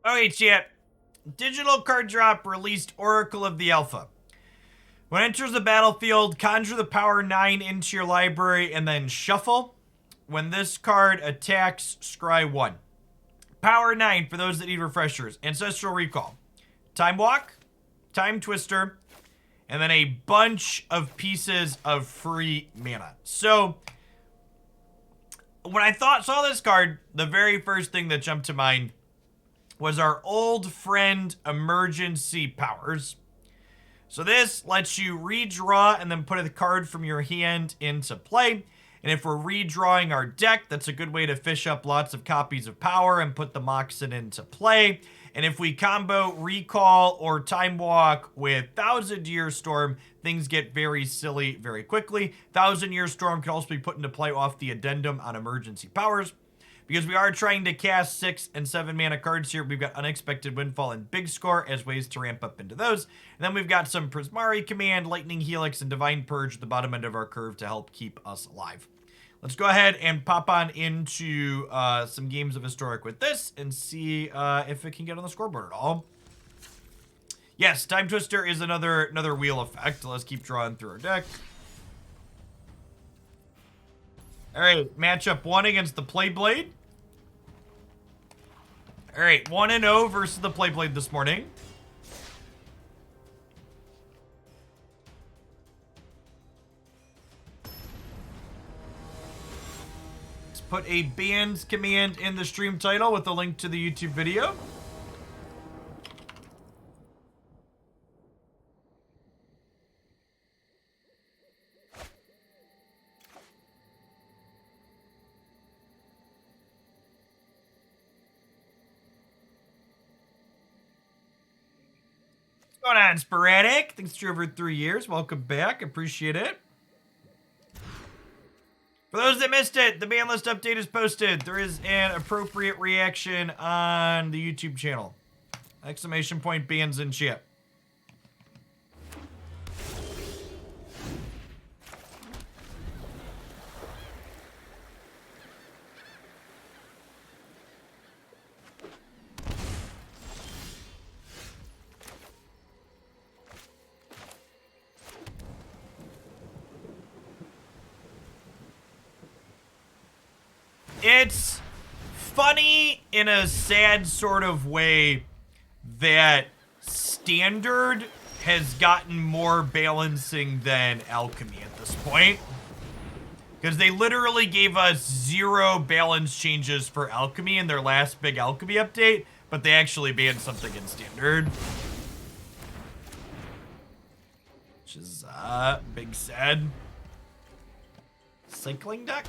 Okay, chat. Digital card drop released Oracle of the Alpha. When it enters the battlefield, conjure the power 9 into your library and then shuffle. When this card attacks, scry 1. Power 9 for those that need refreshers. Ancestral Recall. Time Walk, Time Twister, and then a bunch of pieces of free mana. So, when I saw this card, the very first thing that jumped to mind was our old friend Emergency Powers. So this lets you redraw and then put a card from your hand into play. And if we're redrawing our deck, that's a good way to fish up lots of copies of Power and put the Moxen into play. And if we combo Recall or Time Walk with Thousand Year Storm, things get very silly very quickly. Thousand Year Storm can also be put into play off the addendum on Emergency Powers. Because we are trying to cast 6 and 7 mana cards here, we've got Unexpected Windfall and Big Score as ways to ramp up into those. And then we've got some Prismari Command, Lightning Helix, and Divine Purge at the bottom end of our curve to help keep us alive. Let's go ahead and pop on into some games of Historic with this and see if it can get on the scoreboard at all. Yes, Time Twister is another wheel effect. Let's keep drawing through our deck. All right, matchup 1 against the Playblade. All right, 1-0 versus the Playblade this morning. Let's put a banned command in the stream title with a link to the YouTube video. What's going on, Sporadic? Thanks for over 3 years. Welcome back. Appreciate it. For those that missed it, the ban list update is posted. There is an appropriate reaction on the YouTube channel. Exclamation point bans in chat. It's funny in a sad sort of way that Standard has gotten more balancing than Alchemy at this point. Because they literally gave us 0 balance changes for Alchemy in their last big Alchemy update, but they actually banned something in Standard. Which is, big sad. Cycling deck?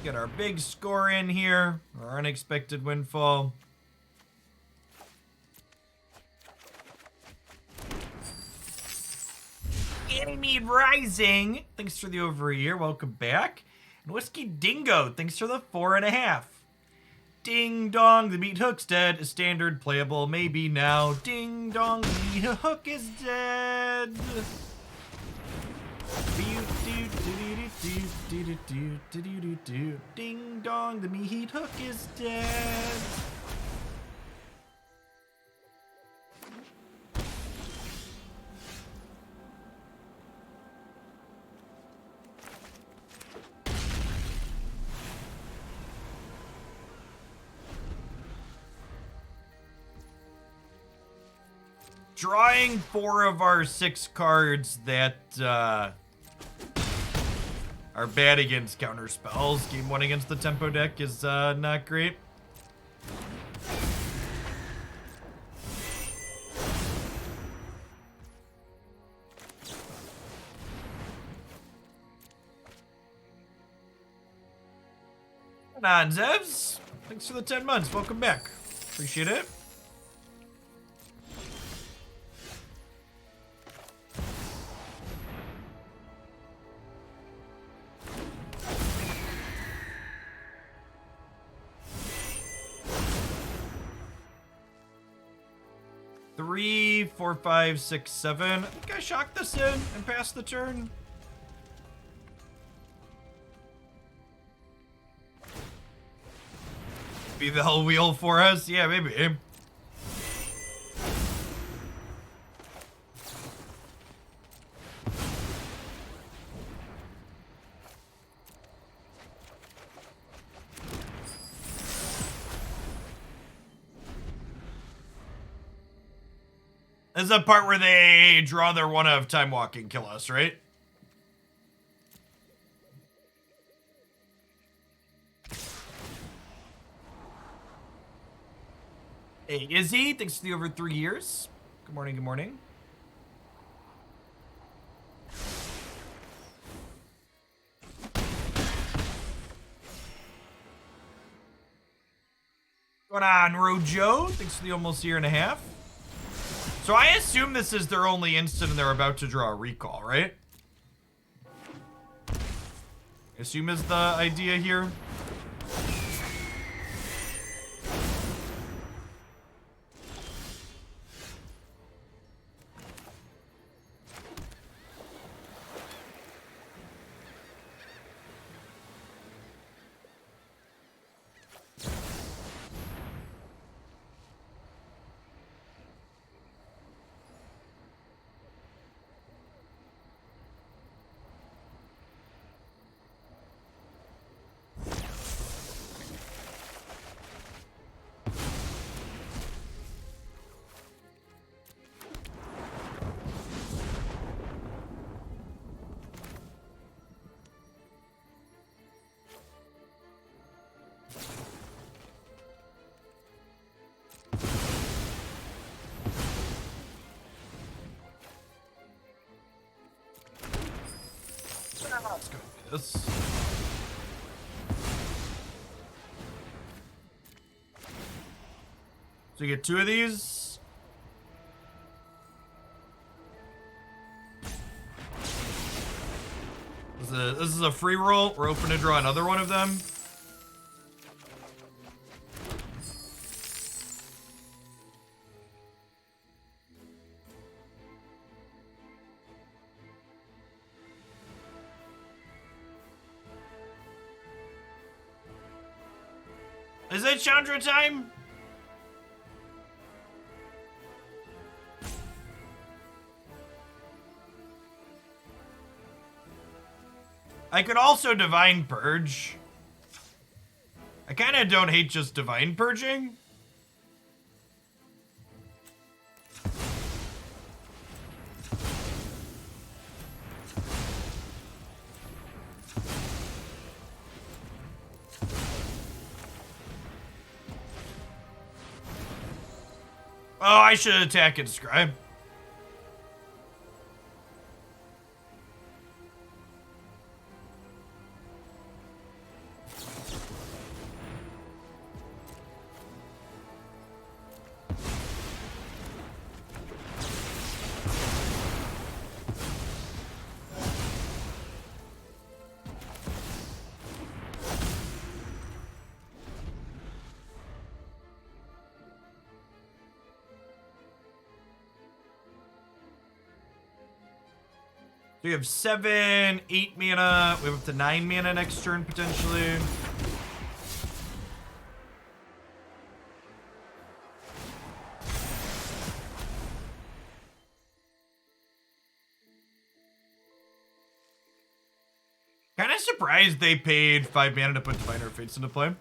Get our big score in here, our Unexpected Windfall. Ganymede Rising, thanks for the over a year, welcome back. And Whiskey Dingo, thanks for the 4.5. Ding dong, the meat hook's dead. Standard playable, maybe now. Ding dong, the meat hook is dead. Ding dong, the meat hook is dead. Drawing 4 of our 6 cards that are bad against counter spells. Game 1 against the tempo deck is not great. on, Zevs. Thanks for the 10 months. Welcome back. Appreciate it. Three, 4, 5, 6, 7. I think I shocked this in and passed the turn. Be the hell wheel for us? Yeah, maybe. This is the part where they draw their one of time walking, kill us, right? Hey, Izzy, thanks for the over 3 years. Good morning, good morning. What's going on, Rojo? Thanks for the almost year and a half. So I assume this is their only instant and they're about to draw a recall, right? Assume is the idea here. Let's go do this. So you get 2 of these. This is a free roll. We're open to draw another one of them. Is it Chandra time? I could also Divine Purge. I kind of don't hate just Divine Purging. Oh, I should attack and scribe. So we have 7, 8 mana. We have up to 9 mana next turn, potentially. Kind of surprised they paid 5 mana to put Diviner Fates into play.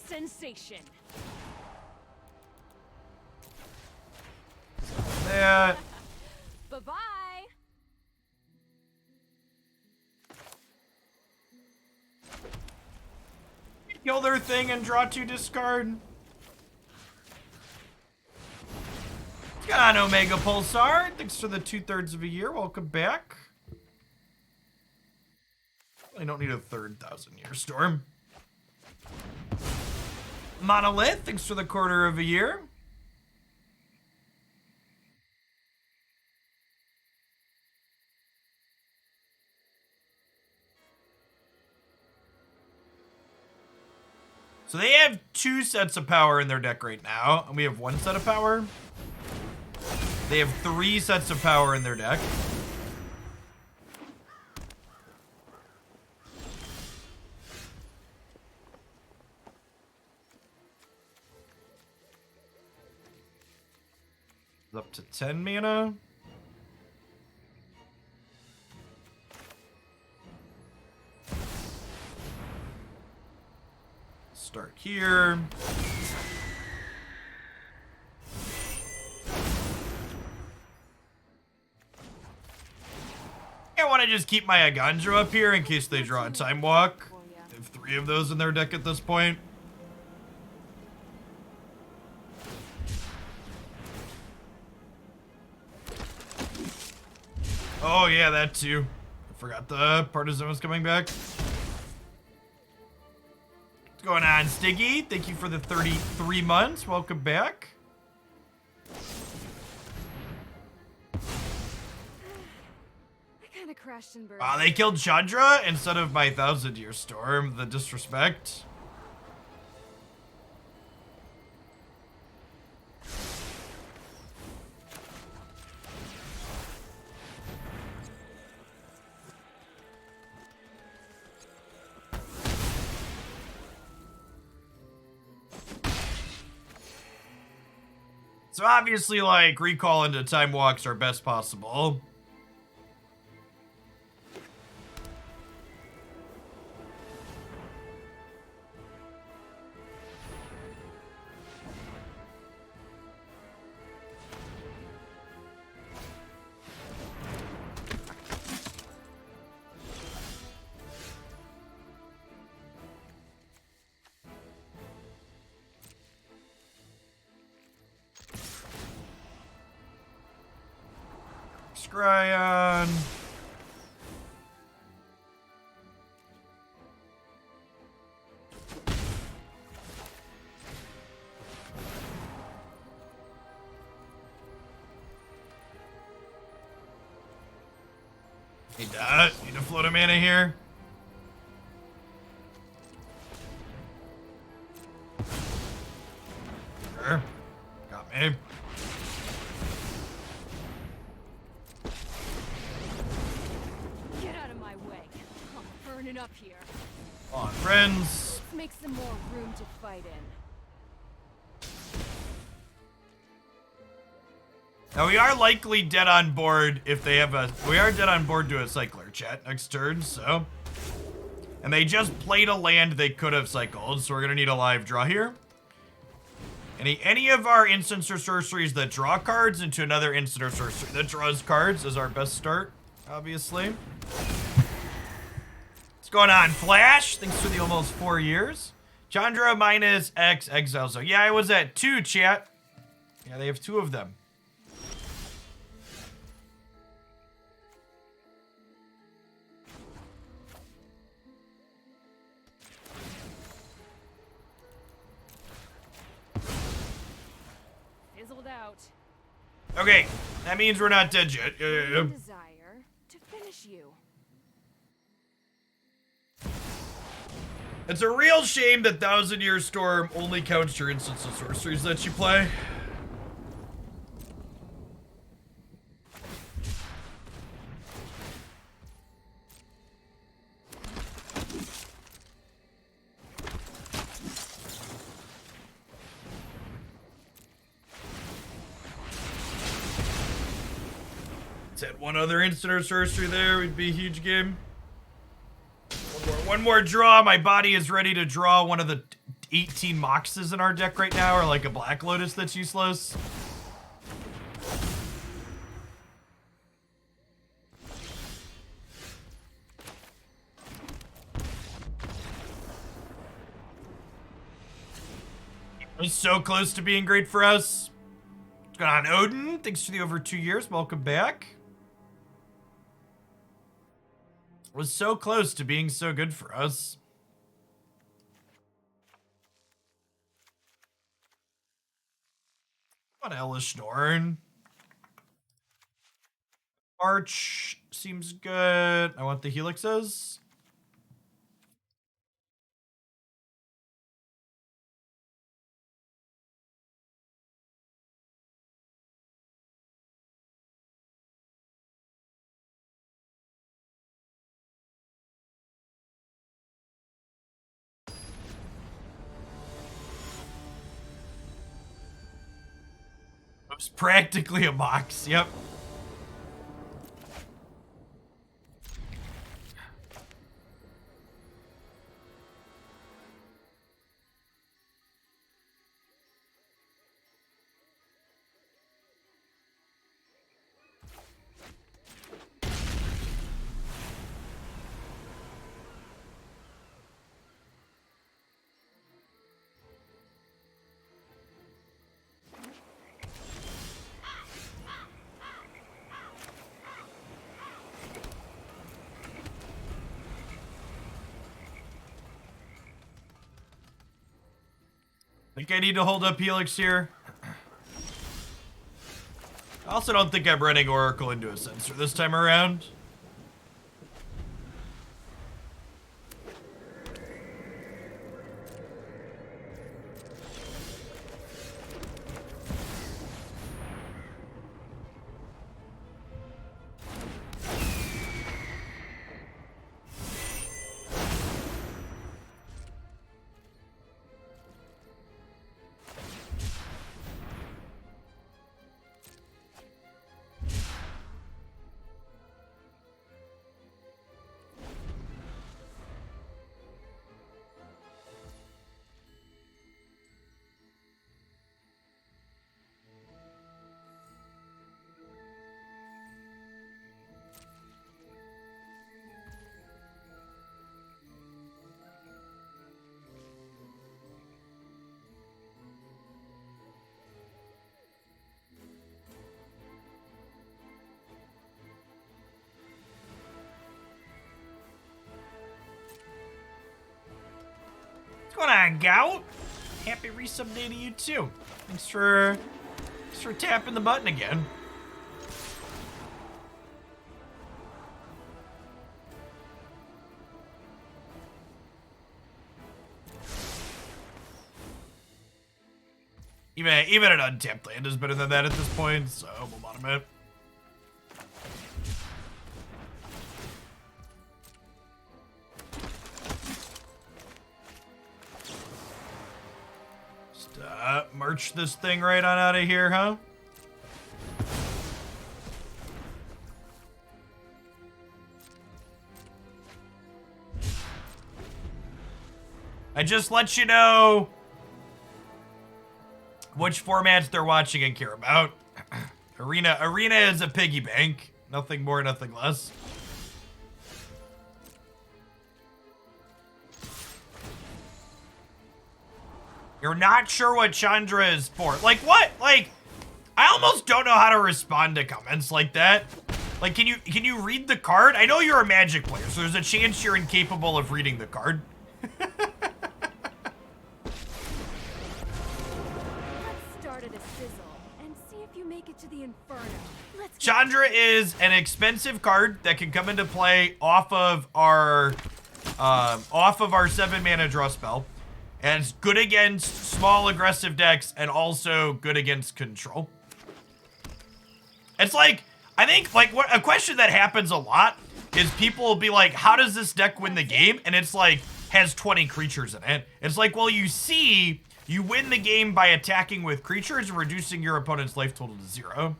Sensation. That. Bye-bye. kill their thing and draw 2 discard. What's going on, Omega Pulsar? Thanks for the 2/3 of a year. Welcome back. I don't need a 3rd 1,000-year storm. Monolith, thanks for the 1/4 of a year. So they have 2 sets of power in their deck right now, and we have 1 set of power. They have 3 sets of power in their deck. Up to 10 mana. Start here. I want to just keep my Eiganjo up here in case they draw a Time Walk. They have 3 of those in their deck at this point. Oh yeah, that too. I forgot the Partisan was coming back. What's going on, Stiggy? Thank you for the 33 months. Welcome back. Crashed and burned. Ah, they killed Chandra instead of my 1,000-year storm. The disrespect. So obviously, like, recall into Time Walks are best possible. Scryon. Need to float a mana here. Sure. Got me. Up here. Come on, friends. Let's make some more room to fight in. Now we are likely dead on board if they have a. We are dead on board to a cycler, chat, next turn, so. And they just played a land they could have cycled, so we're gonna need a live draw here. Any of our instants or sorceries that draw cards into another instant or sorcery that draws cards is our best start, obviously. What's going on, Flash? Thanks for the almost 4 years. Chandra minus X exile. So yeah, I was at 2, chat. Yeah, they have 2 of them. Fizzled out. Okay, that means we're not dead yet. Desire to finish you. It's a real shame that 1,000-year storm only counts your instants and sorceries that you play. Let's add 1 other instant or sorcery there. We'd be a huge game. One more draw. My body is ready to draw one of the 18 Moxes in our deck right now, or like a Black Lotus that's useless. Was so close to being great for us. What's going on, Odin? Thanks for the over 2 years. Welcome back. Was so close to being so good for us. What Elesh Norn? Arch seems good. I want the helixes. It was practically a mox, yep. Think I need to hold up Helix here. I also don't think I'm running Oracle into a sensor this time around. What's going on, Gout? Happy resub day to you too. Thanks for tapping the button again. Even an untapped land is better than that at this point, so we'll bottom it. March this thing right on out of here, huh? I just let you know which formats they're watching and care about. Arena is a piggy bank. Nothing more, nothing less. You're not sure what Chandra is for. Like, what? Like, I almost don't know how to respond to comments like that. Like, can you read the card? I know you're a Magic player, so there's a chance you're incapable of reading the card. Let's start at a sizzle and see if you make it to the Inferno. Chandra is an expensive card that can come into play off of our 7-mana draw spell. And it's good against small aggressive decks and also good against control. It's like, I think, like, what a question that happens a lot is people will be like, how does this deck win the game? And it's like, has 20 creatures in it. It's like, well, you see, you win the game by attacking with creatures and reducing your opponent's life total to 0.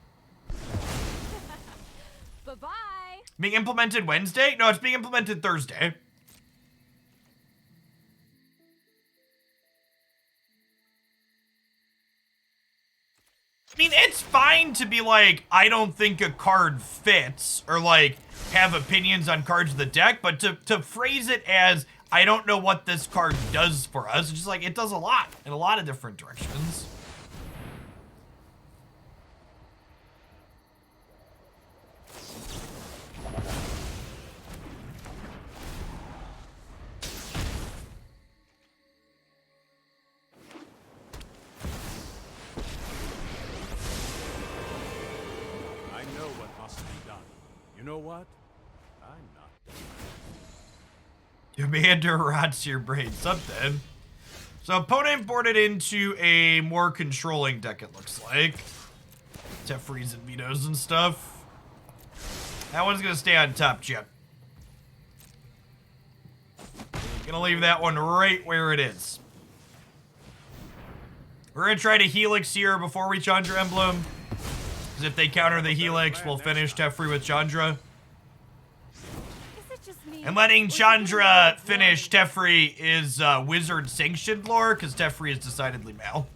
Bye-bye. Being implemented Wednesday? No, it's being implemented Thursday. I mean, it's fine to be like, I don't think a card fits, or like, have opinions on cards of the deck, but to phrase it as, I don't know what this card does for us. It's just like, it does a lot in a lot of different directions. I know what must be done. You know what? I'm not done. Commander rots your brain. Something. So opponent boarded into a more controlling deck, it looks like. Teferi's and Veto's and stuff. That one's gonna stay on top, Chip. Gonna leave that one right where it is. We're gonna try to Helix here before we Chandra Emblem. Because if they counter the Helix, we'll finish Teferi with Chandra. And letting Chandra finish Teferi is Wizard sanctioned lore, because Teferi is decidedly Mal.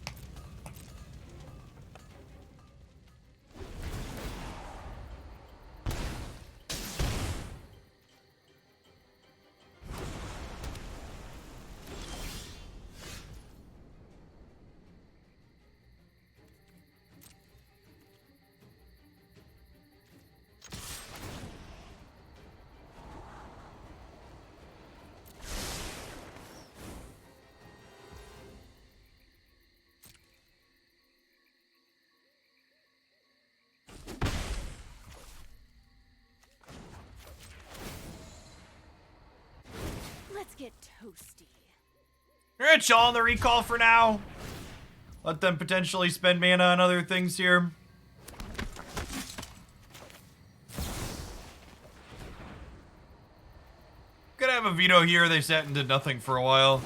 Let's get toasty. We're gonna chill on the recall for now. Let them potentially spend mana on other things here. Gonna have a veto here. They sat and did nothing for a while.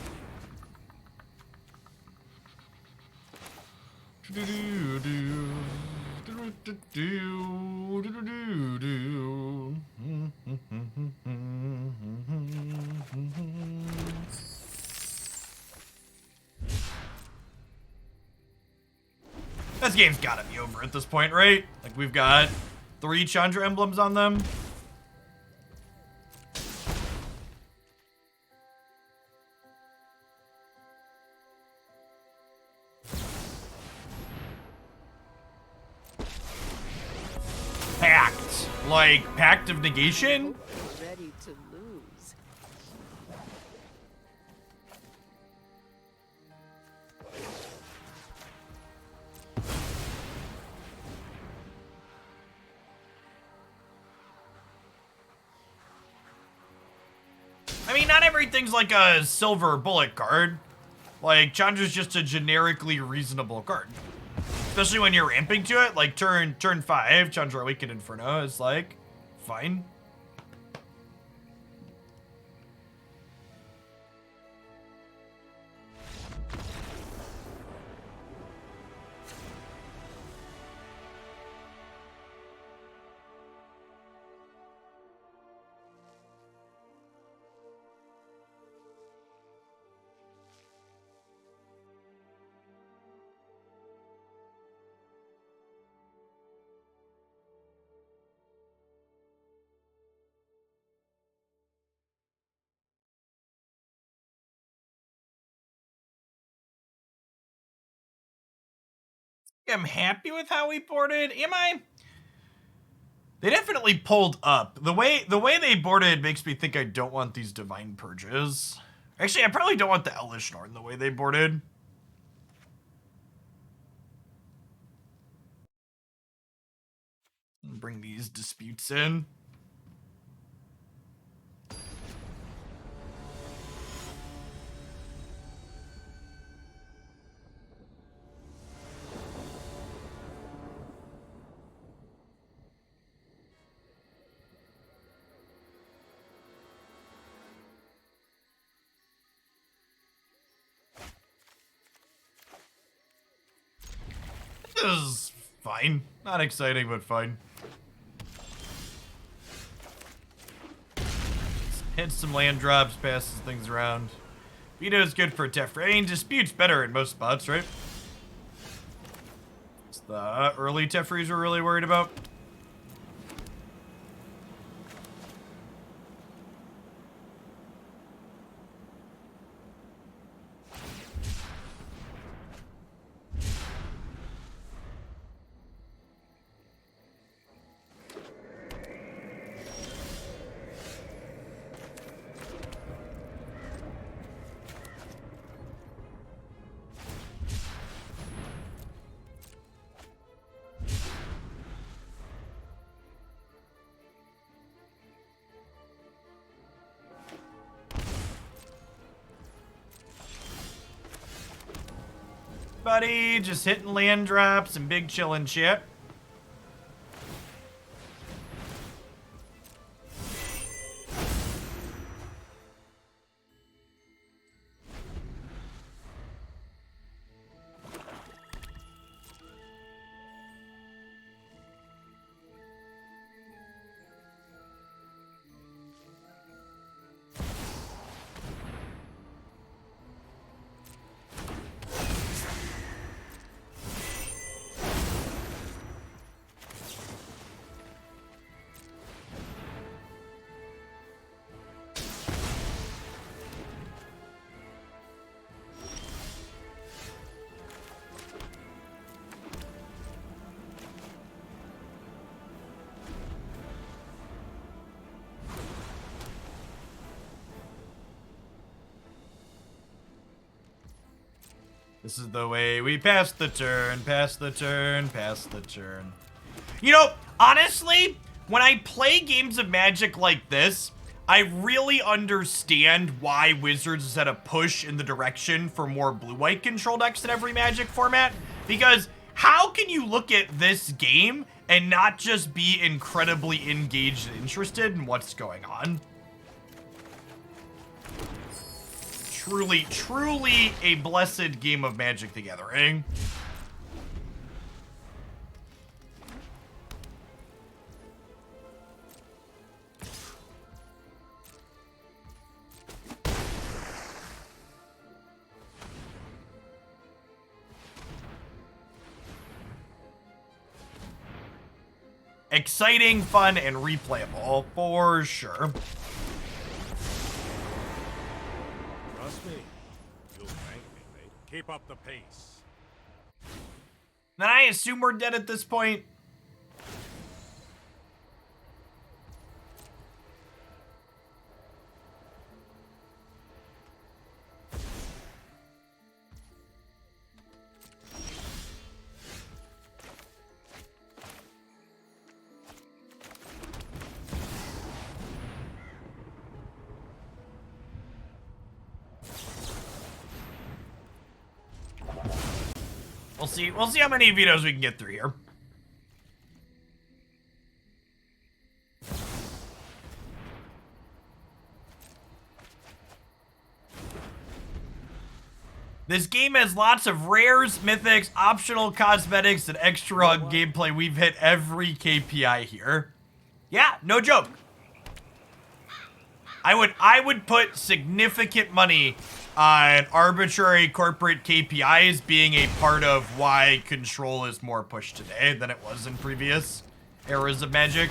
This game's gotta be over at this point, right? Like, we've got 3 Chandra emblems on them. Pact. Like, Pact of Negation? Ready to lose. I mean, not everything's like a silver bullet card. Like, Chandra's just a generically reasonable card. Especially when you're ramping to it, like turn 5, Chandra Awakened Inferno is like, fine. I'm happy with how we boarded. Am I? They definitely pulled up. The way they boarded makes me think I don't want these Divine Purges. Actually, I probably don't want the Elesh Norn the way they boarded. Bring these disputes in. This is fine. Not exciting, but fine. Hits some land drops, passes things around. Veto is good for Teferi. I mean, Dispute's better in most spots, right? It's the early Teferis we're really worried about. buddy. Just hitting land drops and big chillin' shit. This is the way we pass the turn, pass the turn, pass the turn. You know, honestly, when I play games of Magic like this, I really understand why Wizards is at a push in the direction for more blue-white control decks in every Magic format. Because how can you look at this game and not just be incredibly engaged and interested in what's going on? Truly, truly a blessed game of Magic the Gathering. Exciting, fun, and replayable, for sure. Trust me. You'll thank me, mate. Keep up the pace. Then I assume we're dead at this point. We'll see how many vetoes we can get through here. This game has lots of rares, mythics, optional cosmetics, and extra gameplay. We've hit every KPI here. Yeah, no joke. I would put significant money on arbitrary corporate KPIs being a part of why control is more pushed today than it was in previous eras of Magic.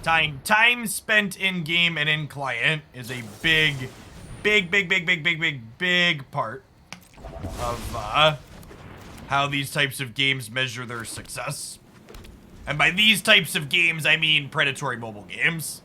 Time spent in game and in client is a big part of how these types of games measure their success. And by these types of games, I mean predatory mobile games.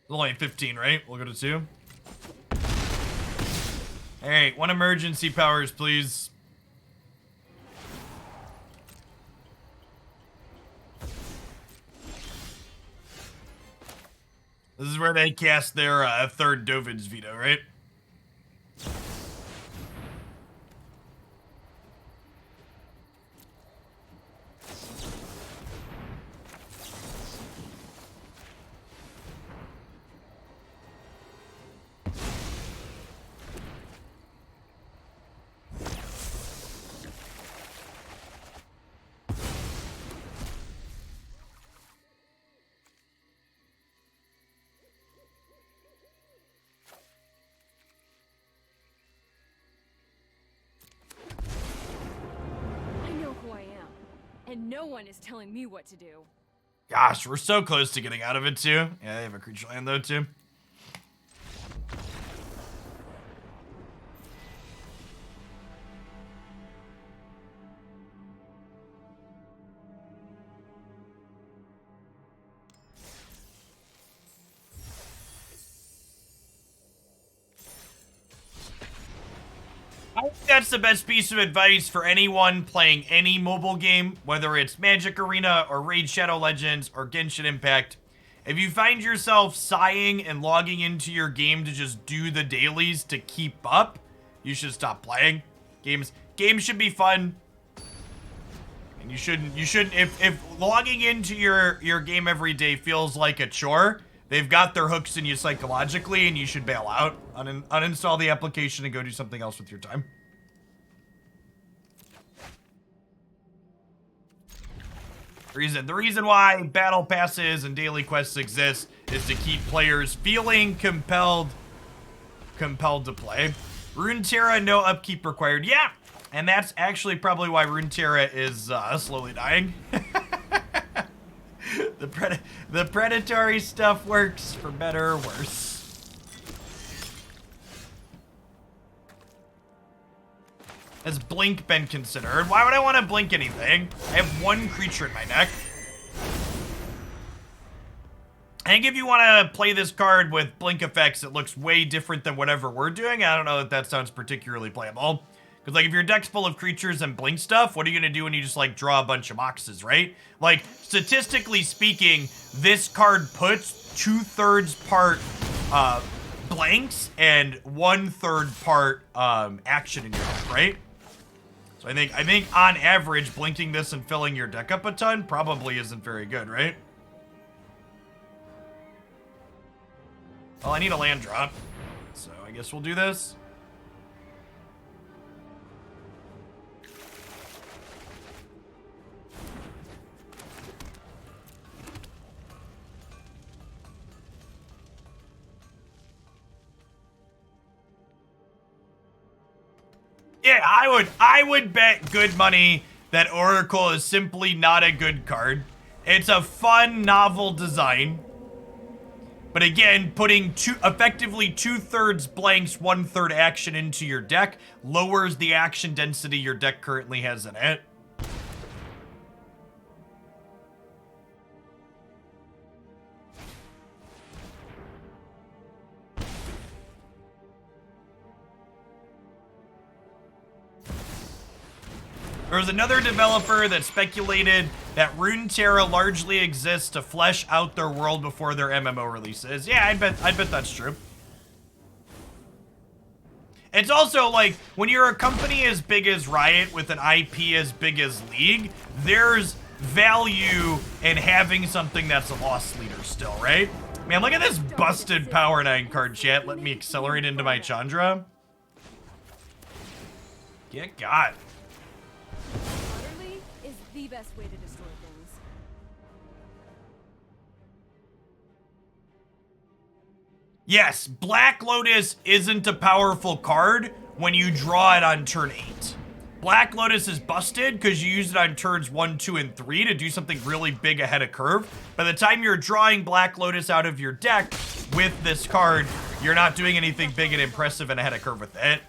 It's only 15, right? We'll go to 2. Alright, 1 emergency powers, please. This is where they cast their third Dovin's Veto, right? And no one is telling me what to do. Gosh, we're so close to getting out of it, too. Yeah, they have a creature land, though, too. That's the best piece of advice for anyone playing any mobile game, whether it's Magic Arena or Raid Shadow Legends or Genshin Impact. If you find yourself sighing and logging into your game to just do the dailies to keep up, you should stop playing. Games should be fun. And you shouldn't if logging into your game every day feels like a chore, they've got their hooks in you psychologically and you should bail out, uninstall the application and go do something else with your time. The reason why battle passes and daily quests exist is to keep players feeling compelled to play. Runeterra, no upkeep required. Yeah, and that's actually probably why Runeterra is slowly dying. The predatory stuff works for better or worse. Has Blink been considered? Why would I want to blink anything? I have one creature in my deck. I think if you want to play this card with blink effects, it looks way different than whatever we're doing. I don't know if that sounds particularly playable. Because, like, if your deck's full of creatures and blink stuff, what are you going to do when you just, like, draw a bunch of moxes, right? Like, statistically speaking, this card puts 2/3 part blanks and 1/3 part action in your deck, right? So I think on average, blinking this and filling your deck up a ton probably isn't very good, right? Well, I need a land drop, so I guess we'll do this. Yeah, I would bet good money that Oracle is simply not a good card. It's a fun, novel design. But again, putting effectively 2/3 blanks, 1/3 action into your deck lowers the action density your deck currently has in it. There was another developer that speculated that Runeterra largely exists to flesh out their world before their MMO releases. Yeah, I bet that's true. It's also like, when you're a company as big as Riot with an IP as big as League, there's value in having something that's a loss leader still, right? Man, look at this busted Power 9 card, chat. Let me accelerate into my Chandra. Get got. Utterly is the best way to destroy things. Yes, Black Lotus isn't a powerful card when you draw it on turn 8. Black Lotus is busted because you use it on turns 1, 2, and 3 to do something really big ahead of curve. By the time you're drawing Black Lotus out of your deck with this card, you're not doing anything big and impressive and ahead of curve with it.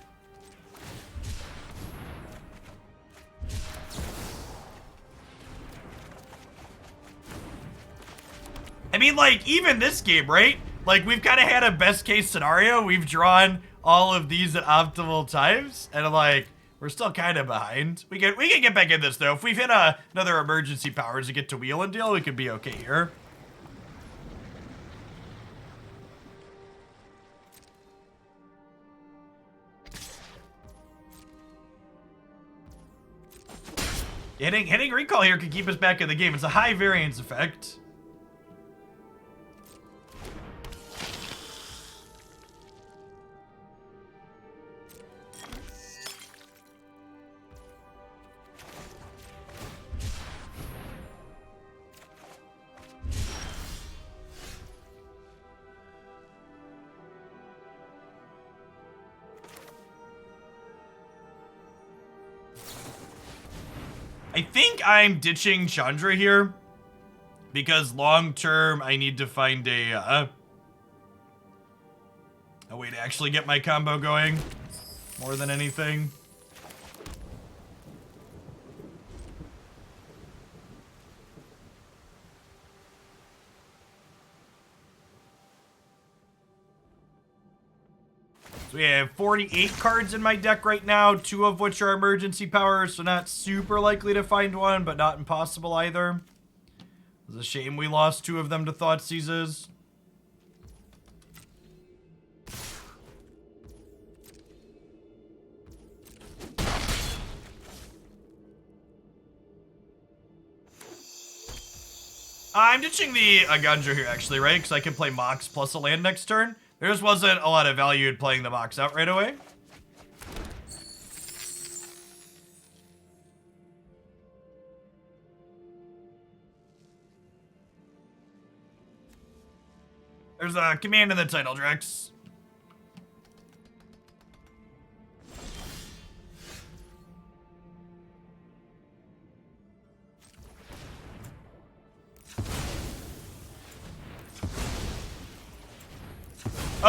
I mean, like, even this game, right? Like, we've kind of had a best case scenario. We've drawn all of these at optimal times, and like, we're still kind of behind. We can get back in this, though. If we've hit another emergency powers to get to wheel and deal, we could be okay here. Hitting recall here could keep us back in the game. It's a high variance effect. I think I'm ditching Chandra here because long term I need to find a way to actually get my combo going more than anything. So we have 48 cards in my deck right now, 2 of which are emergency powers, so not super likely to find one, but not impossible either. It's a shame we lost 2 of them to Thoughtseizes. I'm ditching the Eiganjo here, actually, right? Because I can play Mox plus a land next turn. There just wasn't a lot of value in playing the Mox out right away. There's a command in the title, Drex.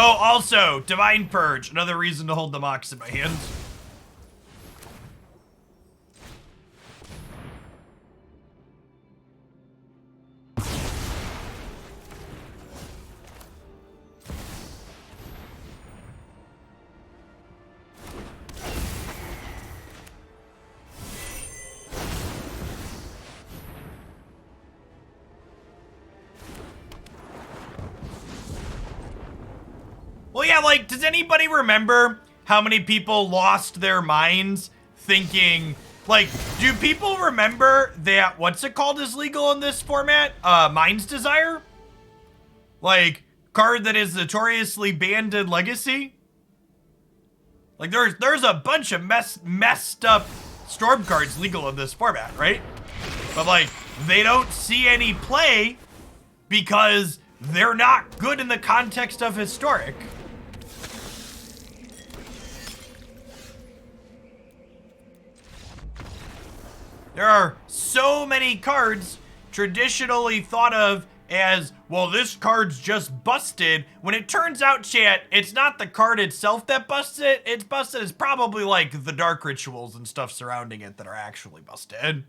Oh, also, Divine Purge. Another reason to hold the Mox in my hands. Well, yeah, like, does anybody remember how many people lost their minds thinking, like, do people remember that, what's it called is legal in this format? Mind's Desire? Like, card that is notoriously banned in Legacy? Like, there's a bunch of messed up Storm cards legal in this format, right? But, like, they don't see any play because they're not good in the context of Historic. There are so many cards traditionally thought of as, well, this card's just busted, when it turns out, chat, it's not the card itself that busts it. It's busted as probably like the dark rituals and stuff surrounding it that are actually busted. I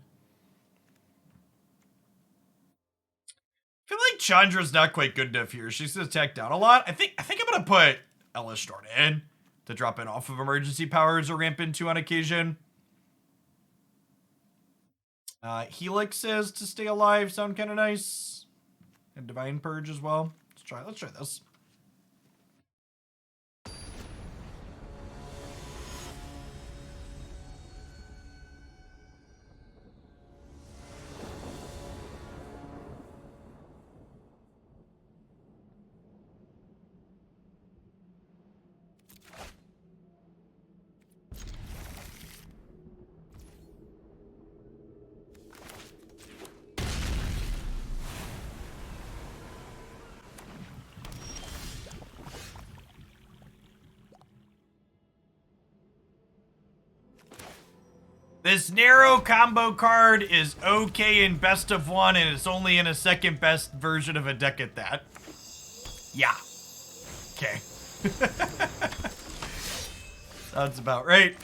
feel like Chandra's not quite good enough here. She's attacked down a lot. I think I'm gonna put Elesh Norn in to drop in off of emergency powers or ramp into on occasion. Helixes to stay alive sound kind of nice. And Divine Purge as well. Let's try this. This narrow combo card is okay in best of one, and it's only in a second best version of a deck at that. Yeah. Okay. Sounds about right.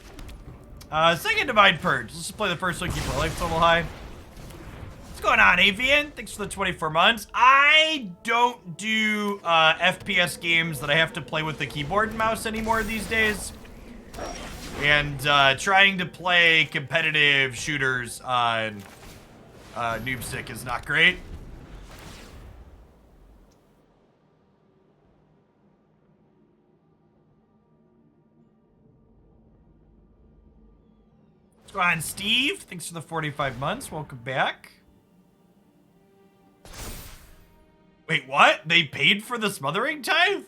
Second Divine Purge. Let's just play the first one, keep our life total high. What's going on, Avian? Thanks for the 24 months. I don't do FPS games that I have to play with the keyboard and mouse anymore these days. And trying to play competitive shooters on Noobstick is not great. What's going on, Steve? Thanks for the 45 months. Welcome back. Wait, what? They paid for the Smothering Tithe?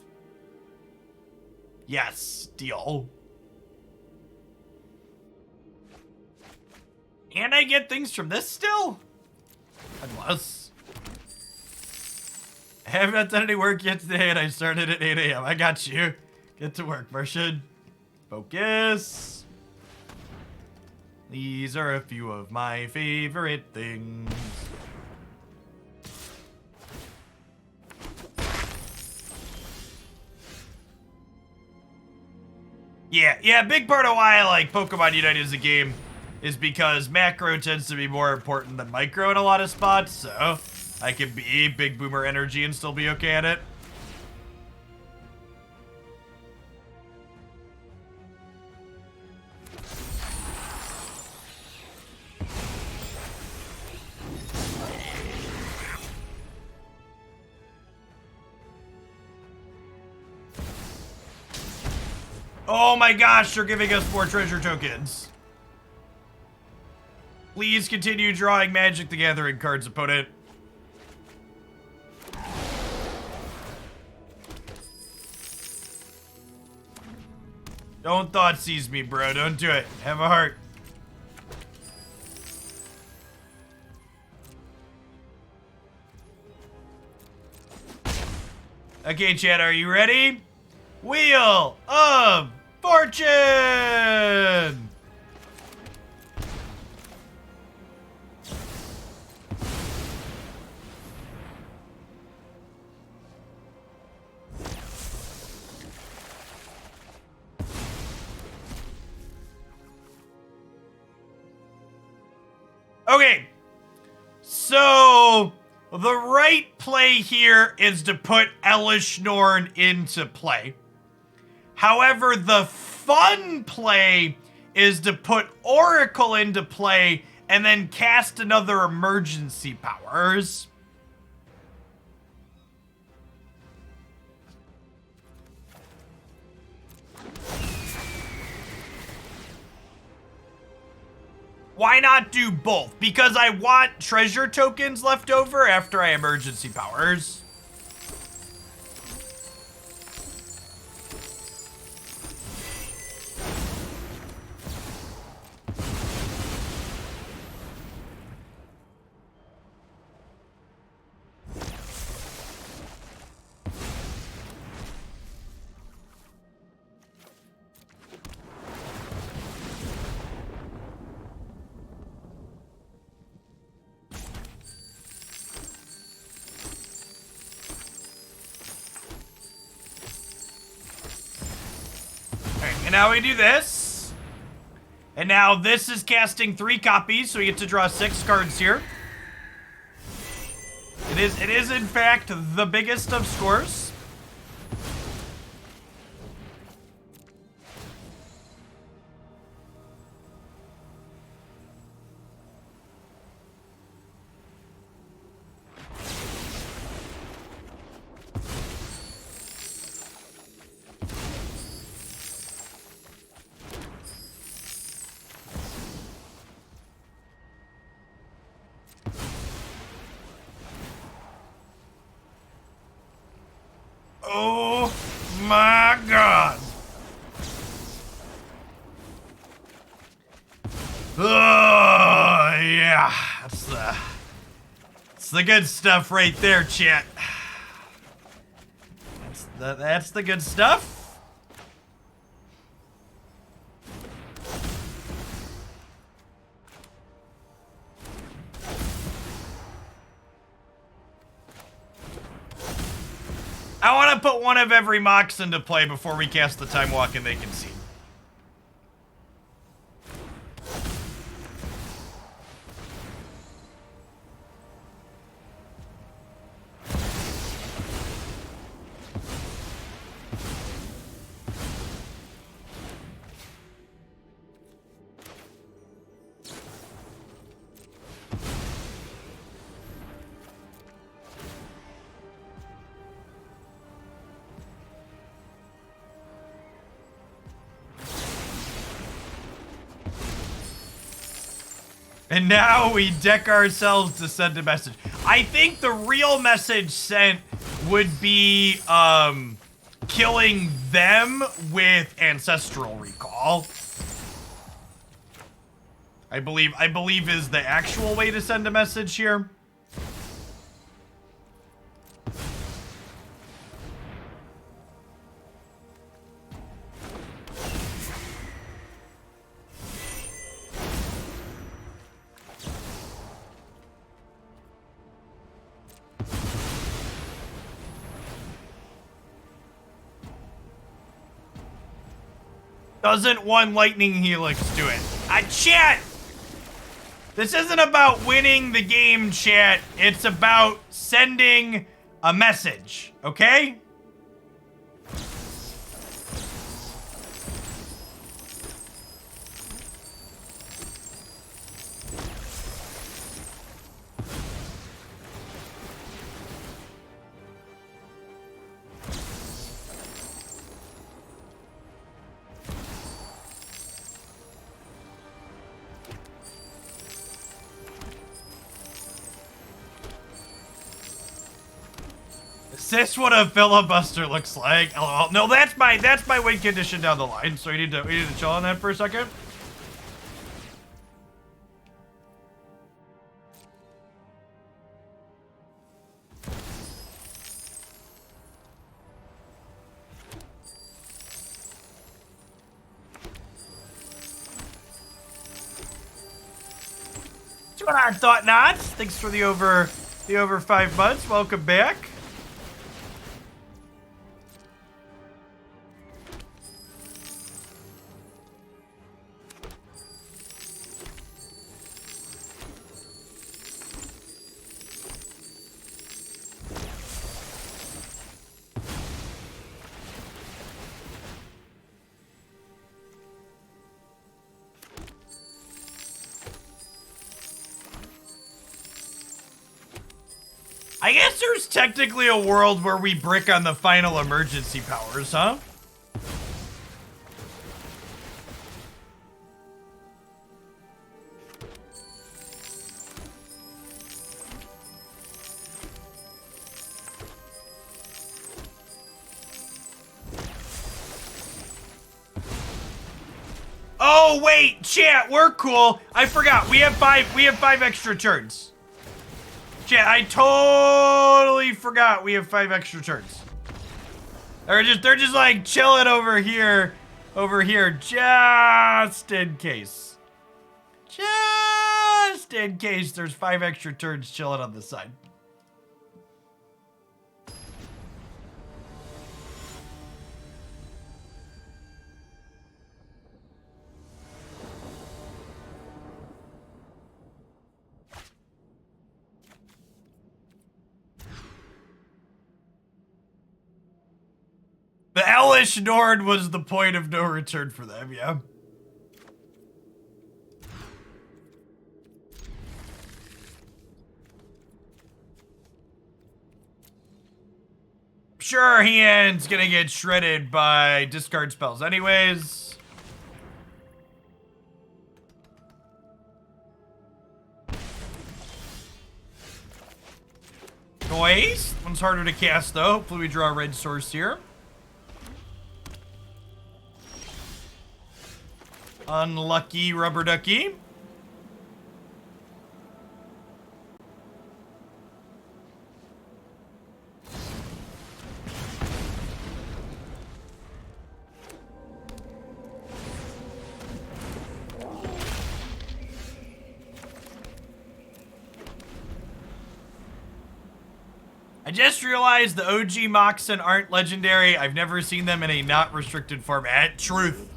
Yes, deal. And I get things from this still? Unless. I haven't not done any work yet today and I started at 8 a.m. I got you. Get to work, Martian. Focus. These are a few of my favorite things. Yeah, big part of why I like Pokemon Unite as a game is because macro tends to be more important than micro in a lot of spots, so I can be big boomer energy and still be okay at it. Oh my gosh, they're giving us more treasure tokens. Please continue drawing Magic the Gathering cards, opponent. Don't thought seize me, bro. Don't do it. Have a heart. Okay, chat, are you ready? Wheel of Fortune! Okay, so the right play here is to put Elesh Norn into play. However, the fun play is to put Oracle into play and then cast another emergency powers. Why not do both? Because I want treasure tokens left over after I emergency powers. And now we do this. And now this is casting 3 copies, so we get to draw 6 cards here. It is in fact the biggest of scores. Oh my God. Oh yeah, that's the good stuff right there, chat. That's the good stuff. I want to put one of every Mox into play before we cast the Time Walk and they can see. And now we deck ourselves to send a message. I think the real message sent would be killing them with Ancestral Recall. I believe is the actual way to send a message here. Doesn't one Lightning Helix do it? Chat! This isn't about winning the game, chat. It's about sending a message, okay? Is this what a filibuster looks like? Oh, no, that's my win condition down the line. So we need to chill on that for a second. What's going on, Thought Knots? Thanks for the over 5 months. Welcome back. I guess there's technically a world where we brick on the final emergency powers, huh? Oh wait, chat, we're cool. I forgot. We have five extra turns. Chat, I totally forgot we have 5 extra turns. They're just like chilling over here, just in case. Just in case there's 5 extra turns chilling on the side. The Elesh Norn was the point of no return for them, yeah. Sure, hand's gonna get shredded by discard spells anyways. Noise. One's harder to cast though. Hopefully we draw a red source here. Unlucky rubber ducky. I just realized the OG Moxen aren't legendary. I've never seen them in a not restricted format. Truth.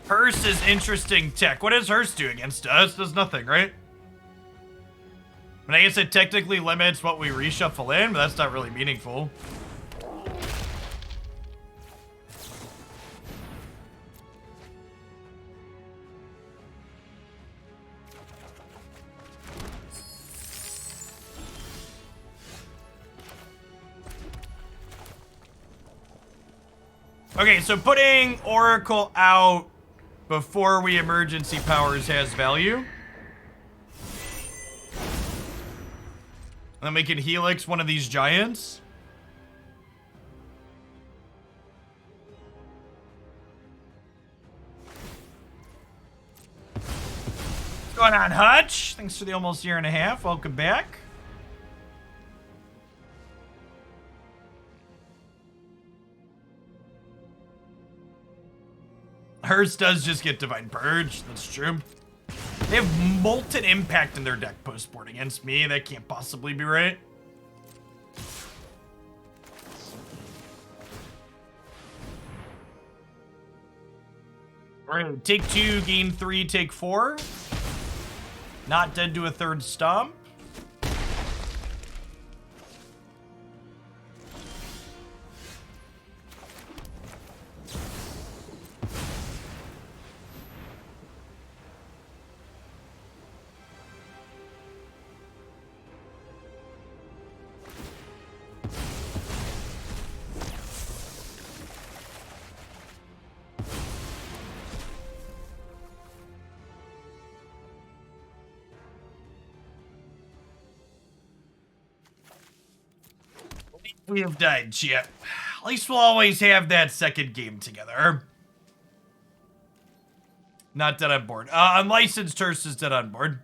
Hearse is interesting tech. What does Hearse do against us? Does nothing, right? I mean, I guess it technically limits what we reshuffle in, but that's not really meaningful. Okay, so putting Oracle out before we emergency powers has value. And then we can Helix one of these giants. What's going on, Hutch? Thanks for the almost year and a half. Welcome back. Hers does just get Divine Purge. That's true. They have Molten Impact in their deck post-board against me. That can't possibly be right. All right, take 2, gain 3, take 4. Not dead to a third stomp. We have died, chat. At least we'll always have that second game together. Not dead on board. Unlicensed Terse is dead on board.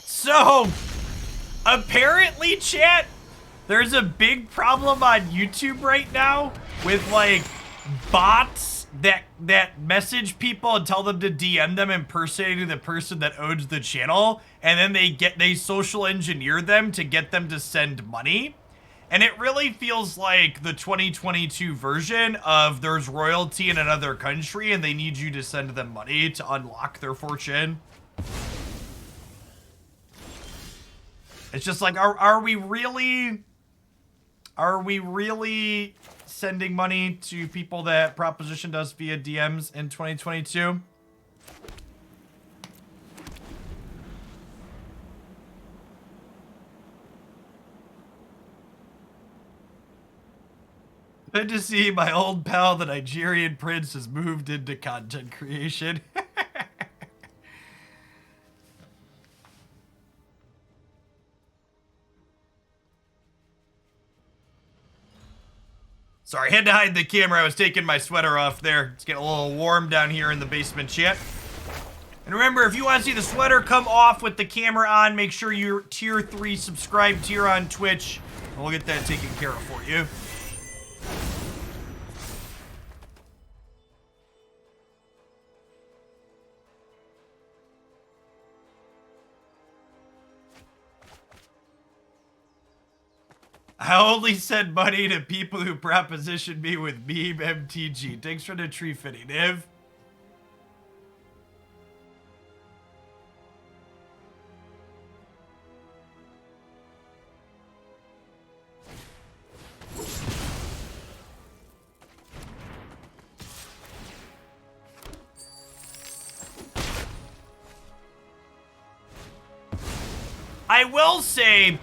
So, apparently, chat, there's a big problem on YouTube right now with, like, bots that message people and tell them to DM them impersonating the person that owns the channel, and then they social engineer them to get them to send money. And it really feels like the 2022 version of there's royalty in another country and they need you to send them money to unlock their fortune. It's just like, are we really sending money to people that Proposition does via DMs in 2022? Good to see my old pal, the Nigerian prince, has moved into content creation. Sorry, I had to hide the camera. I was taking my sweater off there. It's getting a little warm down here in the basement, chat. And remember, if you want to see the sweater come off with the camera on, make sure you're tier 3 subscribed here on Twitch, and we'll get that taken care of for you. I only send money to people who proposition me with meme MTG. Thanks for the tree fitting, Niv. I will say,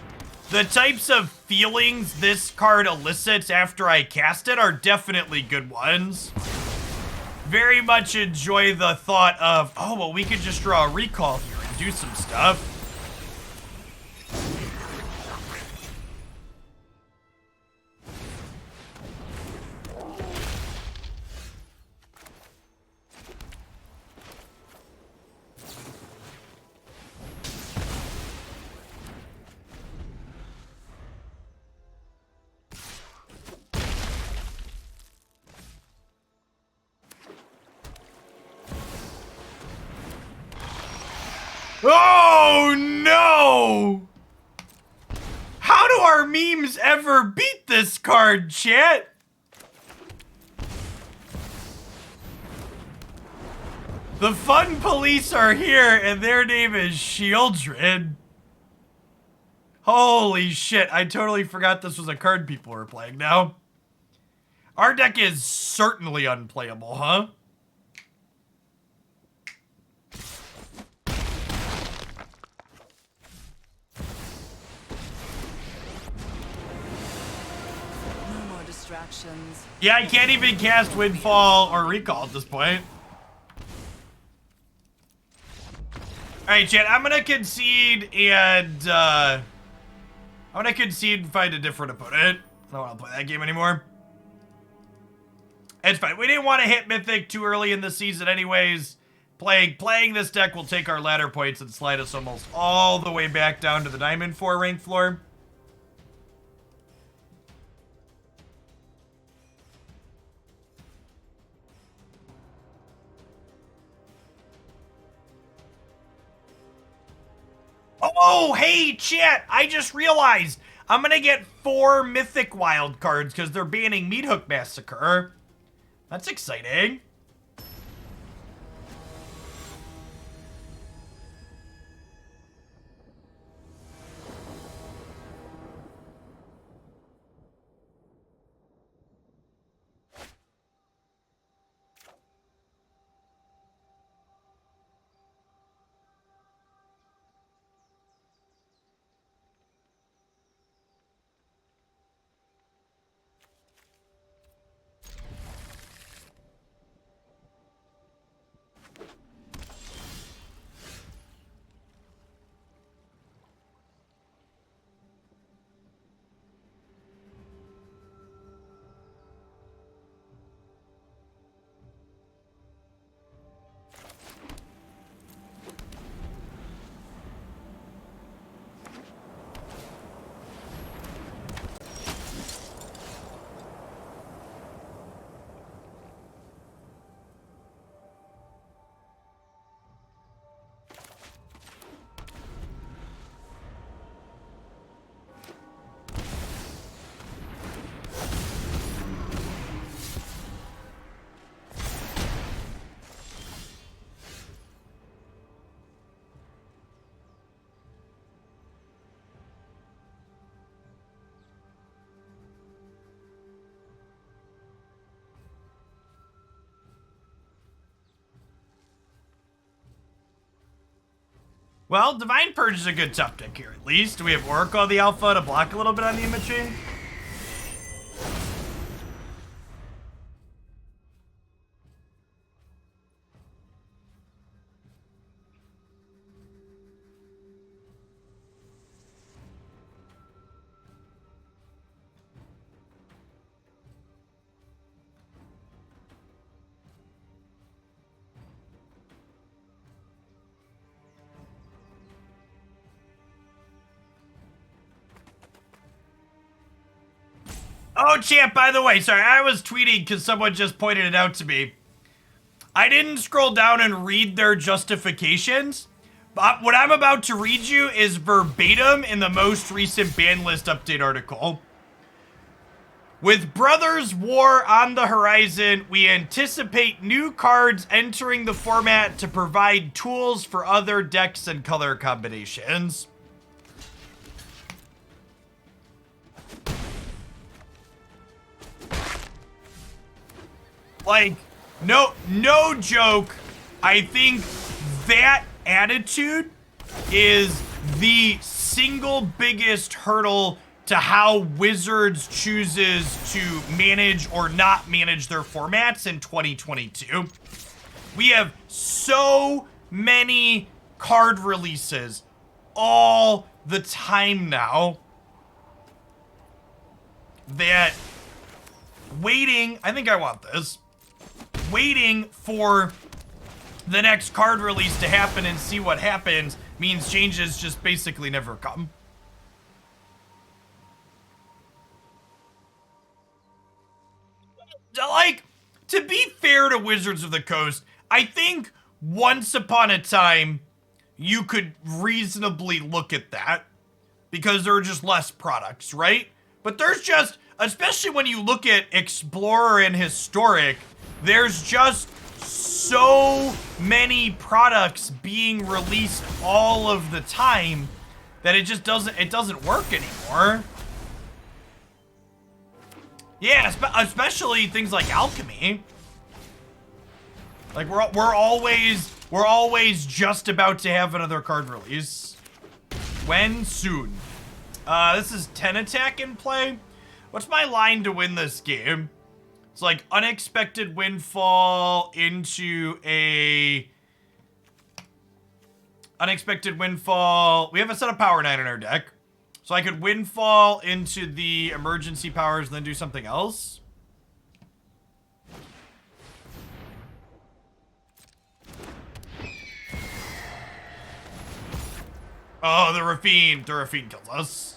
the types of feelings this card elicits after I cast it are definitely good ones. Very much enjoy the thought of, oh, well, we could just draw a recall here and do some stuff. Oh, no! our memes ever beat this card, chat. The fun police are here, and their name is Shieldred. Holy shit, I totally forgot this was a card people were playing now. Our deck is certainly unplayable, huh? No more distractions. Yeah, I can't even cast Windfall or Recall at this point. Alright, chat, I'm gonna concede and, find a different opponent. I don't want to play that game anymore. It's fine. We didn't want to hit Mythic too early in the season anyways. Playing this deck will take our ladder points and slide us almost all the way back down to the Diamond 4 rank floor. Oh, hey, chat! I just realized I'm gonna get 4 Mythic wild cards because they're banning Meat Hook Massacre. That's exciting. Well, Divine Purge is a good tough deck here, at least. We have Oracle the Alpha to block a little bit on the imaging. Oh, champ, by the way, sorry, I was tweeting because someone just pointed it out to me. I didn't scroll down and read their justifications, but what I'm about to read you is verbatim in the most recent ban list update article. With Brothers War on the horizon, we anticipate new cards entering the format to provide tools for other decks and color combinations. Like, no joke, I think that attitude is the single biggest hurdle to how Wizards chooses to manage or not manage their formats in 2022. We have so many card releases all the time now that I think I want this. Waiting for the next card release to happen and see what happens means changes just basically never come. Like, to be fair to Wizards of the Coast, I think once upon a time you could reasonably look at that. because there are just less products, right? But there's just, especially when you look at Explorer and Historic, there's just so many products being released all of the time that it just doesn't work anymore. Yeah, especially things like alchemy. Like we're always just about to have another card release. When? Soon. This is 10 attack in play. What's my line to win this game? It's like Unexpected Windfall into a... Unexpected Windfall. We have a set of Power 9 in our deck. So I could Windfall into the emergency powers and then do something else. Oh, the Rafine. The Rafine kills us.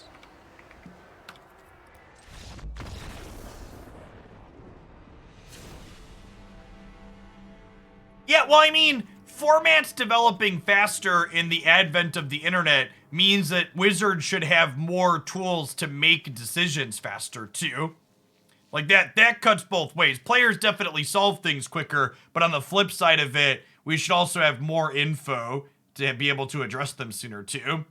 Yeah, well, I mean, formats developing faster in the advent of the internet means that Wizards should have more tools to make decisions faster, too. Like, that cuts both ways. Players definitely solve things quicker, but on the flip side of it, we should also have more info to be able to address them sooner, too.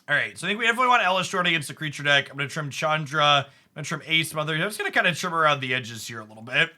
Alright, so I think we definitely want Elesh short against the creature deck. I'm going to trim Chandra. I'm going to trim Ace Mother. I'm just going to kind of trim around the edges here a little bit.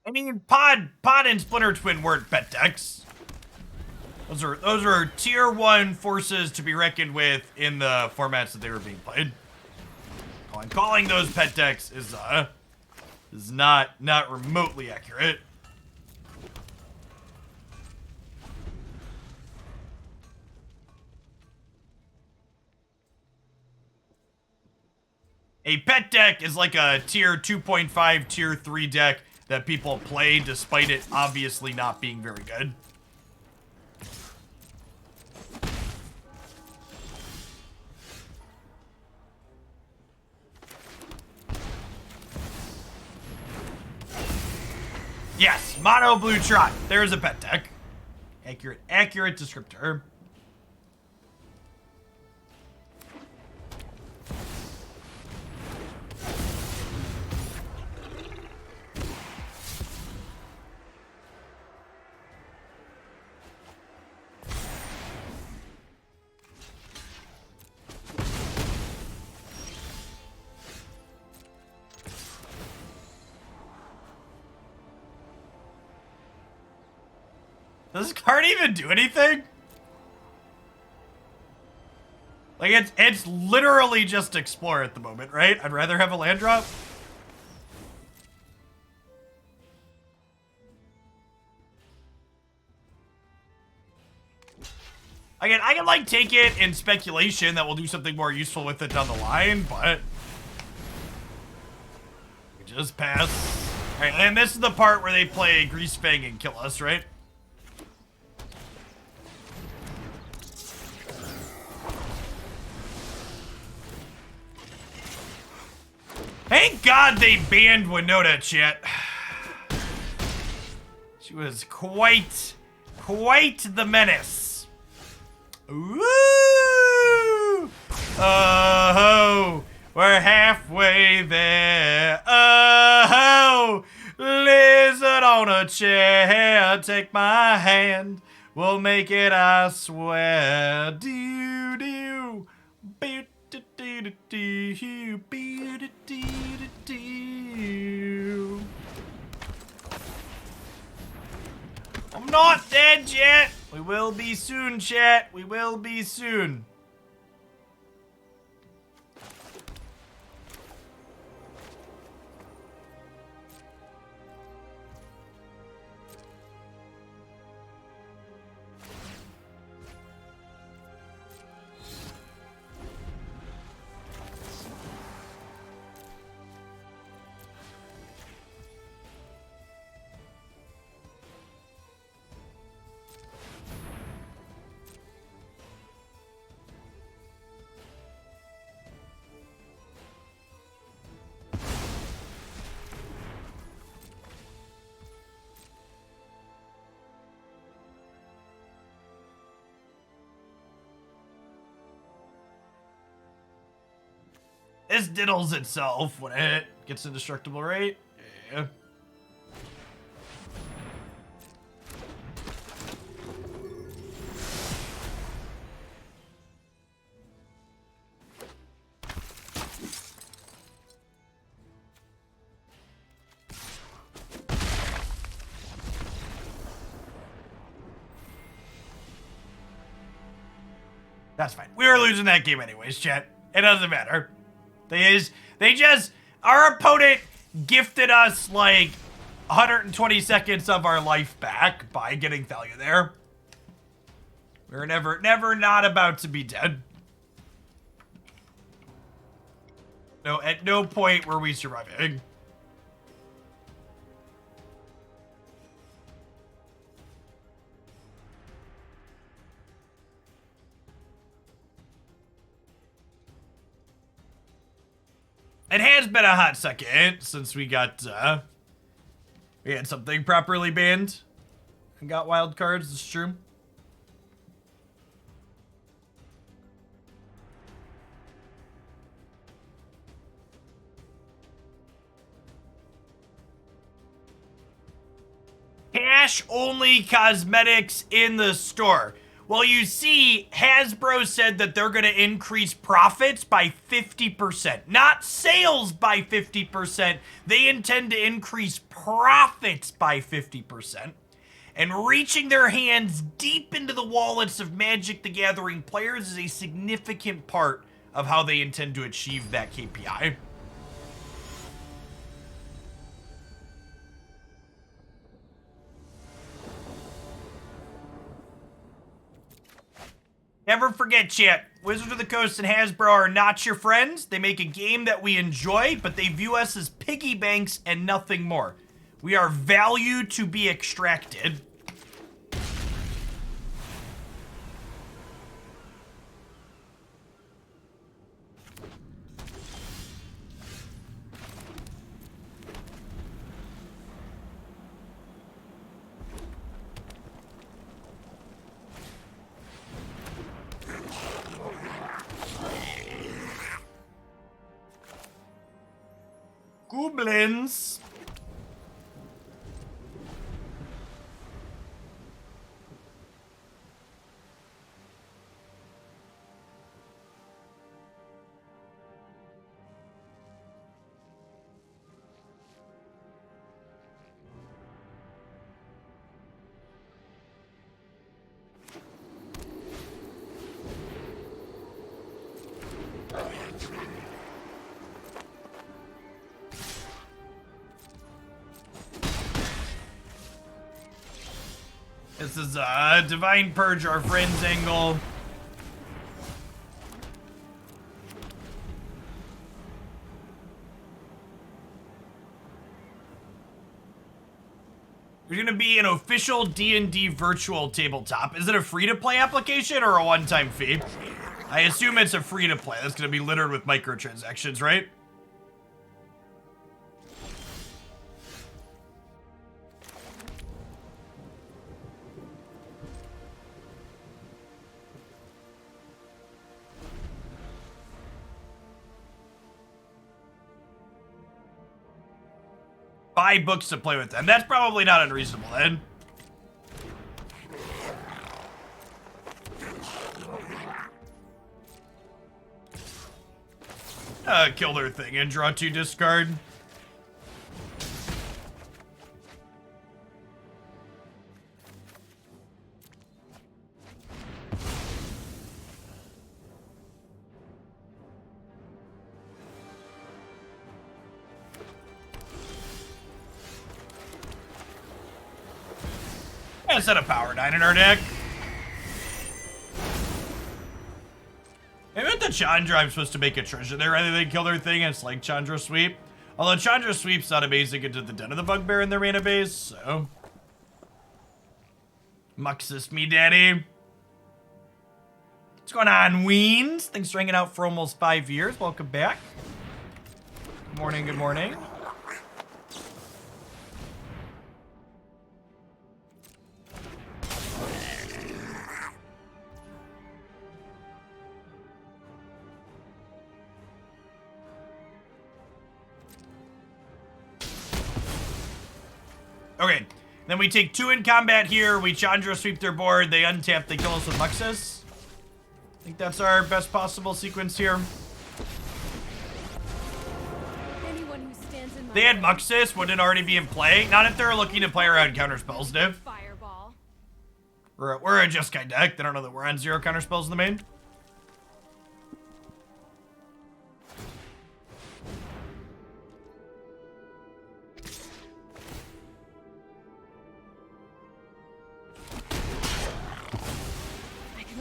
I mean, Pod and Splinter Twin weren't pet decks. Those are tier 1 forces to be reckoned with in the formats that they were being played. Calling those pet decks is not remotely accurate. A pet deck is like a tier 2.5, tier 3 deck that people play despite it obviously not being very good. Yes, mono blue trot. There's a pet deck. Accurate descriptor. Does this card even do anything? Like, it's literally just Explore at the moment, right? I'd rather have a land drop. Again, I can, like, take it in speculation that we'll do something more useful with it down the line, but... we just pass. Alright, and this is the part where they play Grease Fang and kill us, right? Thank God they banned Winota, chat. She was quite the menace. Woo! Oh, we're halfway there. Oh, lizard on a chair, take my hand. We'll make it, I swear. Do do. I'm not dead yet. We will be soon, chat. We will be soon. This diddles itself when it gets indestructible, right? Yeah. That's fine. We were losing that game anyways, chat. It doesn't matter. Our opponent gifted us like 120 seconds of our life back by getting Thalia there. We were never not about to be dead. No, at no point were we surviving. It has been a hot second since we got, we had something properly banned and got wild cards, it's true. Cash-only cosmetics in the store. Well, you see, Hasbro said that they're going to increase profits by 50%. Not sales by 50%. They intend to increase profits by 50%. And reaching their hands deep into the wallets of Magic the Gathering players is a significant part of how they intend to achieve that KPI. Never forget, chat, Wizards of the Coast and Hasbro are not your friends. They make a game that we enjoy, but they view us as piggy banks and nothing more. We are value to be extracted. Goblins. This is Divine Purge, our friend's angle. There's gonna be an official D&D virtual tabletop. Is it a free-to-play application or a one-time fee? I assume it's a free-to-play. That's gonna be littered with microtransactions, right? Buy books to play with them. That's probably not unreasonable, then. Kill their thing and draw 2 discard. Yeah, set a power 9 in our deck. Maybe with the Chandra, I'm supposed to make a treasure there rather than kill their thing. It's like Chandra Sweep. Although Chandra Sweep's not amazing into the Den of the Bugbear in their mana base, so. Muxus me, daddy. What's going on, Weens? Thanks for hanging out for almost 5 years. Welcome back. Good morning, good morning. Okay, then we take 2 in combat here. We Chandra sweep their board. They untap. They kill us with Muxus. I think that's our best possible sequence here. Anyone who stands in my They had Muxus. Would it already be in play? Not if they're looking to play around counter spells, Div. Fireball. We're a Jeskai deck. They don't know that we're on 0 counter spells in the main.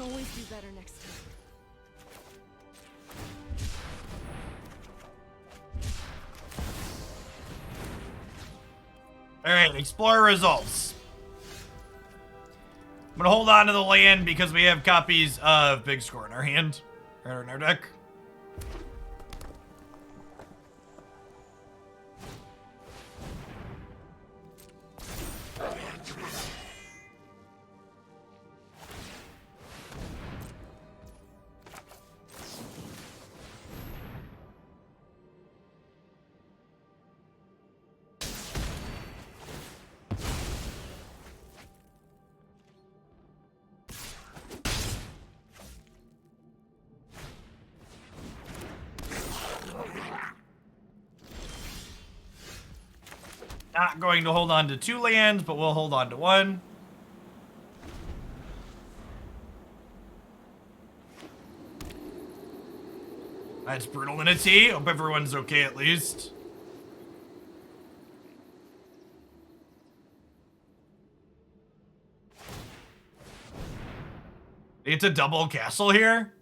Always do better next time. Alright, explore results. I'm gonna hold on to the land because we have copies of Big Score in our hand. Or in our deck. Not going to hold on to 2 lands, but we'll hold on to 1. That's brutal in a T. Hope everyone's okay at least. It's a double castle here.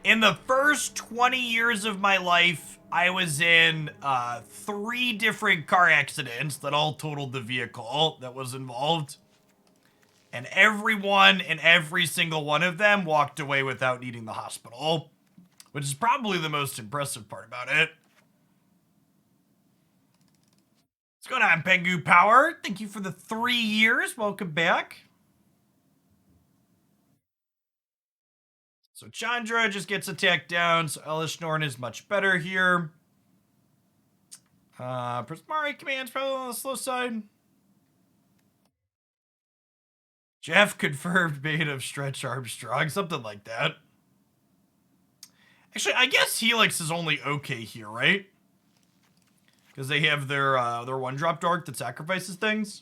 In the first 20 years of my life, I was in 3 different car accidents that all totaled the vehicle that was involved. And everyone in every single one of them walked away without needing the hospital, which is probably the most impressive part about it. What's going on, Pengu Power? Thank you for the 3 years. Welcome back. So Chandra just gets attacked down, so Elesh Norn is much better here. Prismari Command's probably on the slow side. Jeff confirmed made of Stretch Armstrong, something like that. Actually, I guess Helix is only okay here, right? Because they have their 1-drop dork that sacrifices things.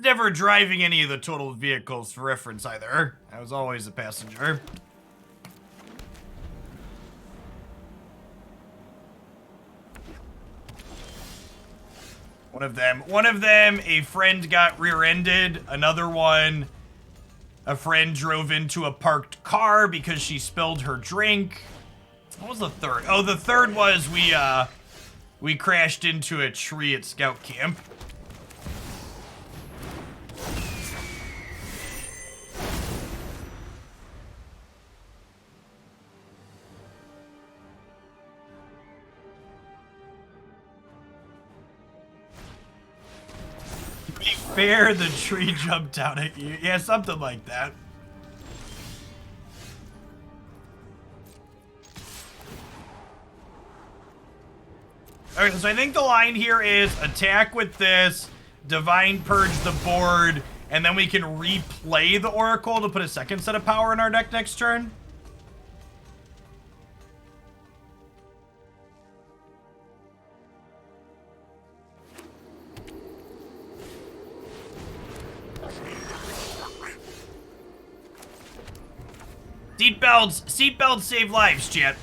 Never driving any of the total vehicles for reference either. I was always a passenger. One of them, a friend got rear-ended. Another one, a friend drove into a parked car because she spilled her drink. What was the third? Oh, the third was we crashed into a tree at scout camp. fair, the tree jumped down at you. Yeah, something like that. Okay, so I think the line here is attack with this, Divine Purge the board, and then we can replay the Oracle to put a second set of power in our deck next turn. Seatbelts save lives, chat.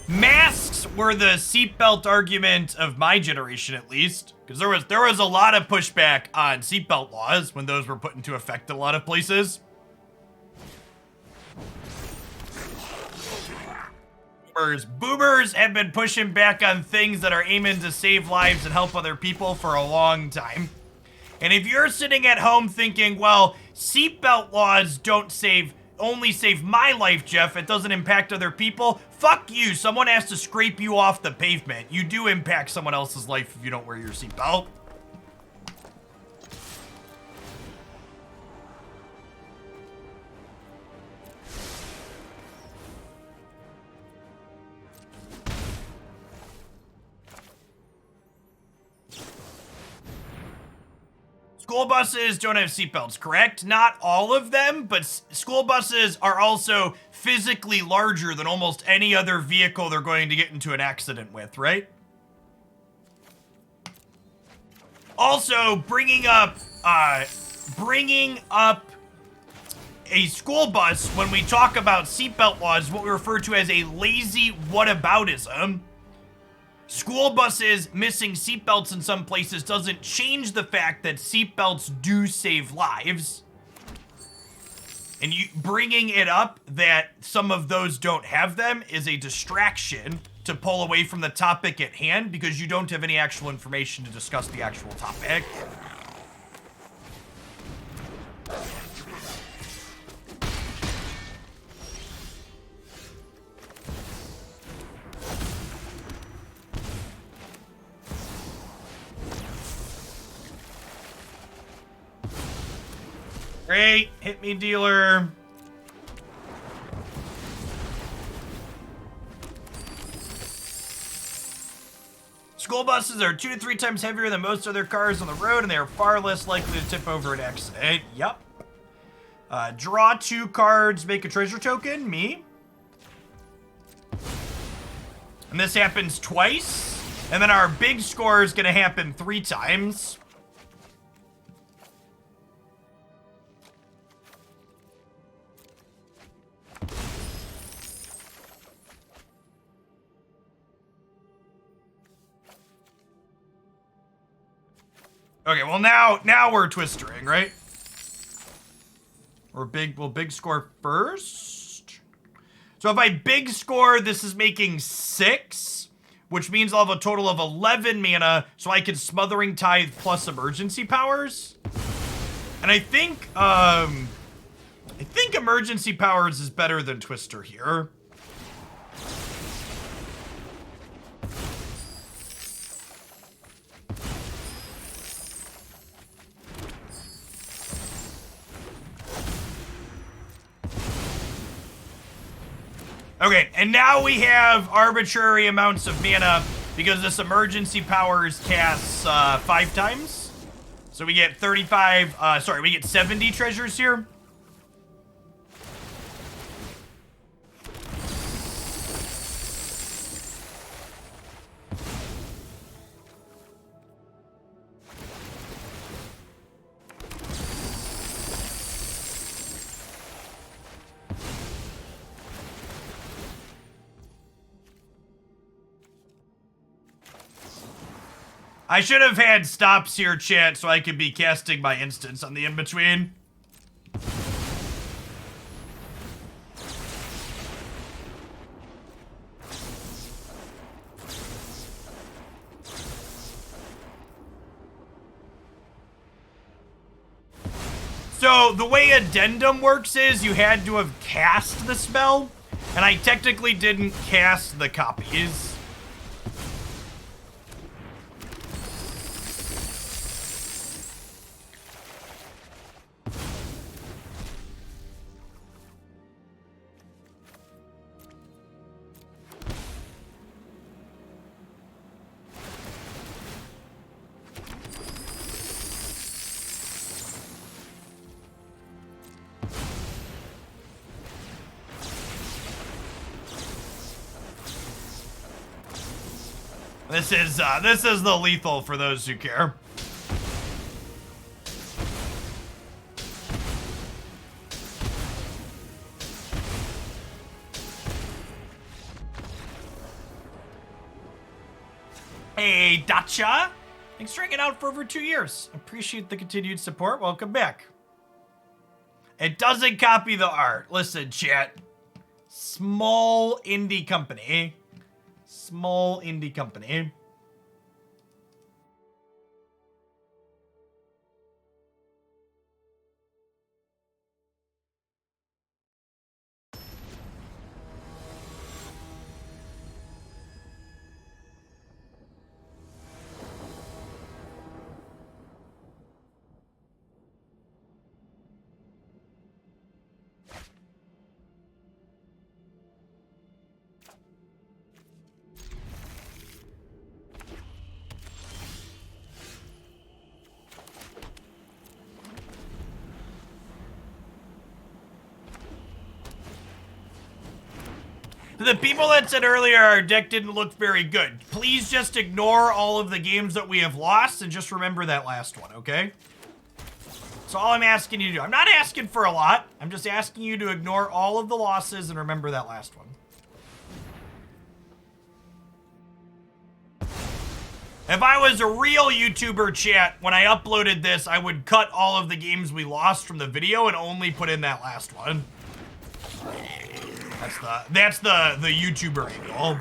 Masks were the seatbelt argument of my generation, at least, because there was a lot of pushback on seatbelt laws when those were put into effect in a lot of places. Boomers have been pushing back on things that are aiming to save lives and help other people for a long time. And if you're sitting at home thinking, well, seatbelt laws only save my life, Jeff, it doesn't impact other people, fuck you. Someone has to scrape you off the pavement. You do impact someone else's life if you don't wear your seatbelt. School buses don't have seatbelts, correct? Not all of them, but school buses are also physically larger than almost any other vehicle they're going to get into an accident with, right? Also, bringing up a school bus when we talk about seatbelt laws, what we refer to as a lazy whataboutism. School buses missing seatbelts in some places doesn't change the fact that seatbelts do save lives. And you bringing it up that some of those don't have them is a distraction to pull away from the topic at hand because you don't have any actual information to discuss the actual topic. Great, hit me, dealer. School buses are 2 to 3 times heavier than most other cars on the road, and they are far less likely to tip over an accident. Yep. Draw 2 cards, make a treasure token, me. And this happens twice, and then our big score is gonna happen 3 times. Okay, well now we're twistering, right? We'll big score first. So if I big score, this is making 6, which means I'll have a total of 11 mana, so I can Smothering Tithe plus emergency powers. And I think emergency powers is better than Twister here. Okay, and now we have arbitrary amounts of mana because this emergency powers casts 5 times. So we get 70 treasures here. I should have had stops here, chat, so I could be casting my instance on the in-between. So the way Addendum works is you had to have cast the spell, and I technically didn't cast the copies. This is the lethal for those who care. Hey, Dacha. Thanks for hanging out for over 2 years. Appreciate the continued support. Welcome back. It doesn't copy the art. Listen, chat. Small indie company. Small indie company. The people that said earlier our deck didn't look very good, please just ignore all of the games that we have lost and just remember that last one, okay? That's all I'm asking you to do. I'm not asking for a lot. I'm just asking you to ignore all of the losses and remember that last one. If I was a real YouTuber, chat, when I uploaded this, I would cut all of the games we lost from the video and only put in that last one. That's the YouTuber angle.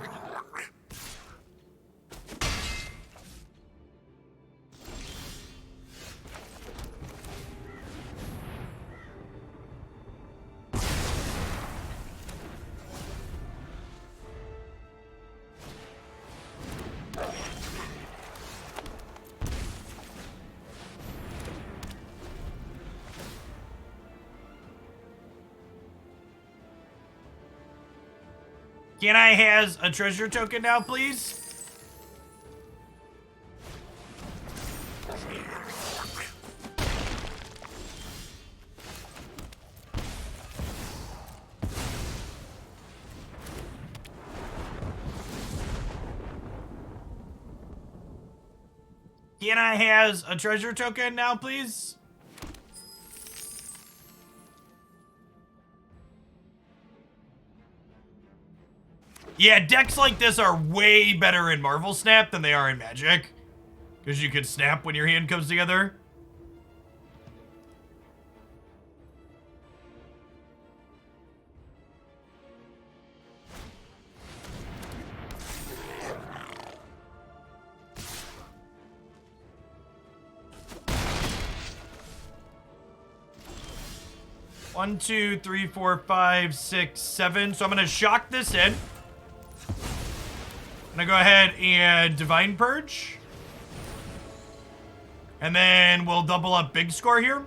Can I has a treasure token now, please? Can I has a treasure token now, please? Yeah, decks like this are way better in Marvel Snap than they are in Magic. Because you can snap when your hand comes together. One, two, three, four, five, six, seven. So I'm going to shock this in. I'm gonna go ahead and Divine Purge. And then we'll double up big score here.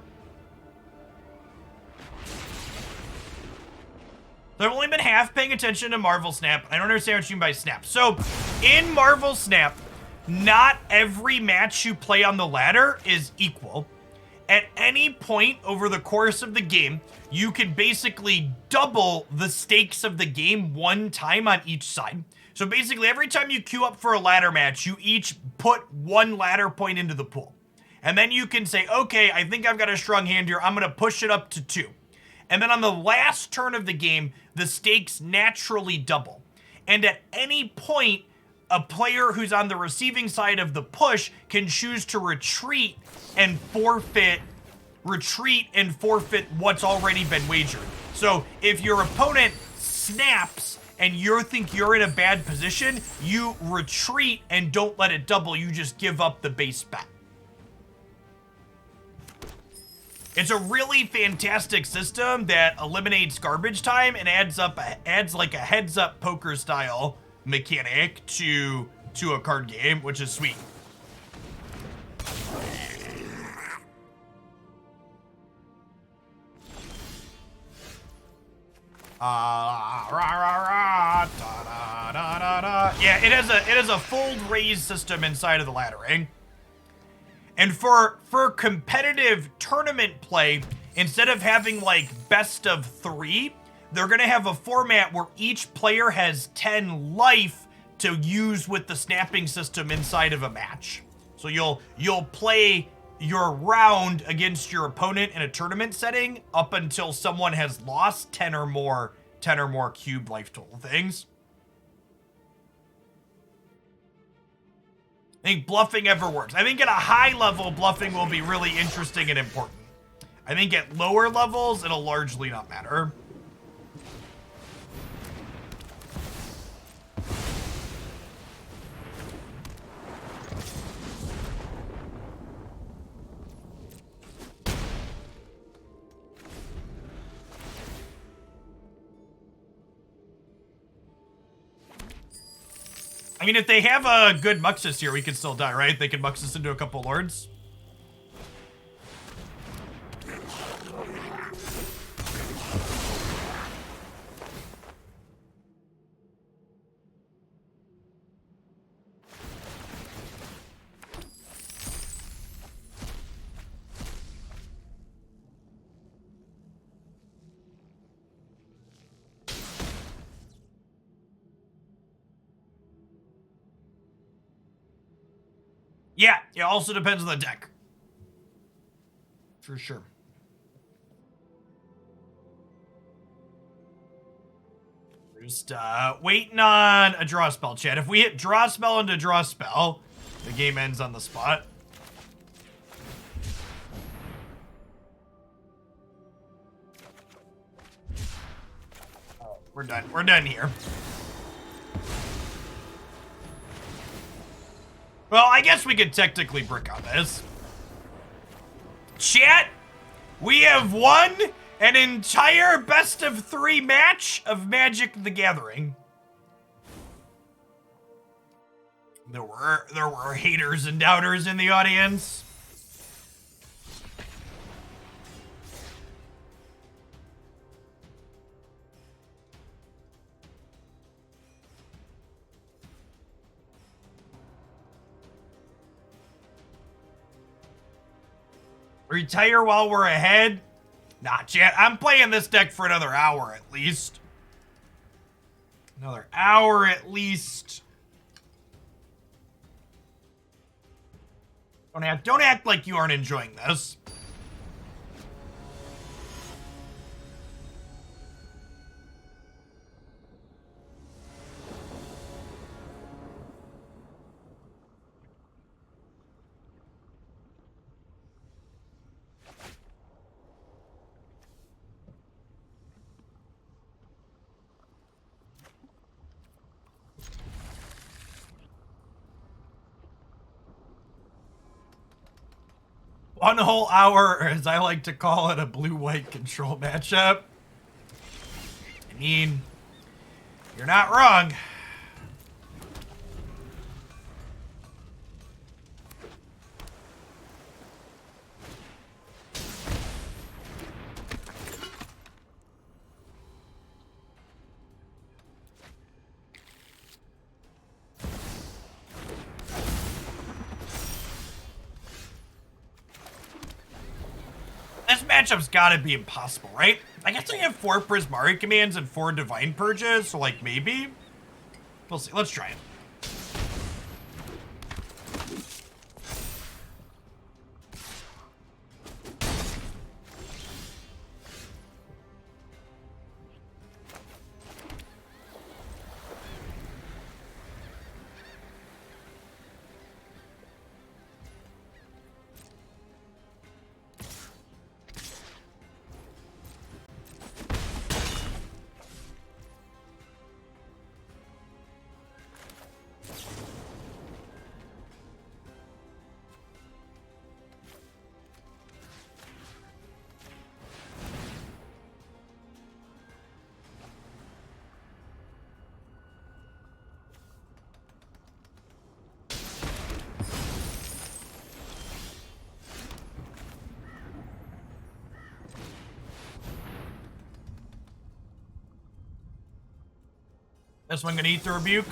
So I've only been half paying attention to Marvel Snap. I don't understand what you mean by Snap. So in Marvel Snap, not every match you play on the ladder is equal. At any point over the course of the game, you can basically double the stakes of the game one time on each side. So basically, every time you queue up for a ladder match, you each put one ladder point into the pool. And then you can say, okay, I think I've got a strong hand here. I'm going to push it up to 2. And then on the last turn of the game, the stakes naturally double. And at any point, a player who's on the receiving side of the push can choose to retreat and forfeit what's already been wagered. So if your opponent snaps and you think you're in a bad position, you retreat and don't let it double. You just give up the base bet. It's a really fantastic system that eliminates garbage time and adds like a heads up poker style mechanic to a card game, which is sweet. Yeah, it has a fold raise system inside of the laddering. And for competitive tournament play, instead of having like best of 3, they're gonna have a format where each player has 10 life to use with the snapping system inside of a match. So you'll play your round against your opponent in a tournament setting up until someone has lost 10 or more cube life total things. I think bluffing ever works. I think at a high level, bluffing will be really interesting and important. I think at lower levels, it'll largely not matter. I mean, if they have a good Muxus here, we can still die, right? They can Muxus into a couple lords. Yeah, it also depends on the deck. For sure. Just waiting on a draw spell, chat. If we hit draw spell into draw spell, the game ends on the spot. Oh, we're done. We're done here. Well, I guess we could technically brick on this. Chat, we have won an entire best of 3 match of Magic the Gathering. There were haters and doubters in the audience. Retire while we're ahead? Nah, chat, I'm playing this deck for another hour at least. Another hour at least. Don't act like you aren't enjoying this. One whole hour, or as I like to call it, a blue-white control matchup. I mean, you're not wrong. This matchup's gotta be impossible, right? I guess I have 4 Prismari Commands and 4 Divine Purges, so like maybe? We'll see. Let's try it. This one gonna eat the rebuke.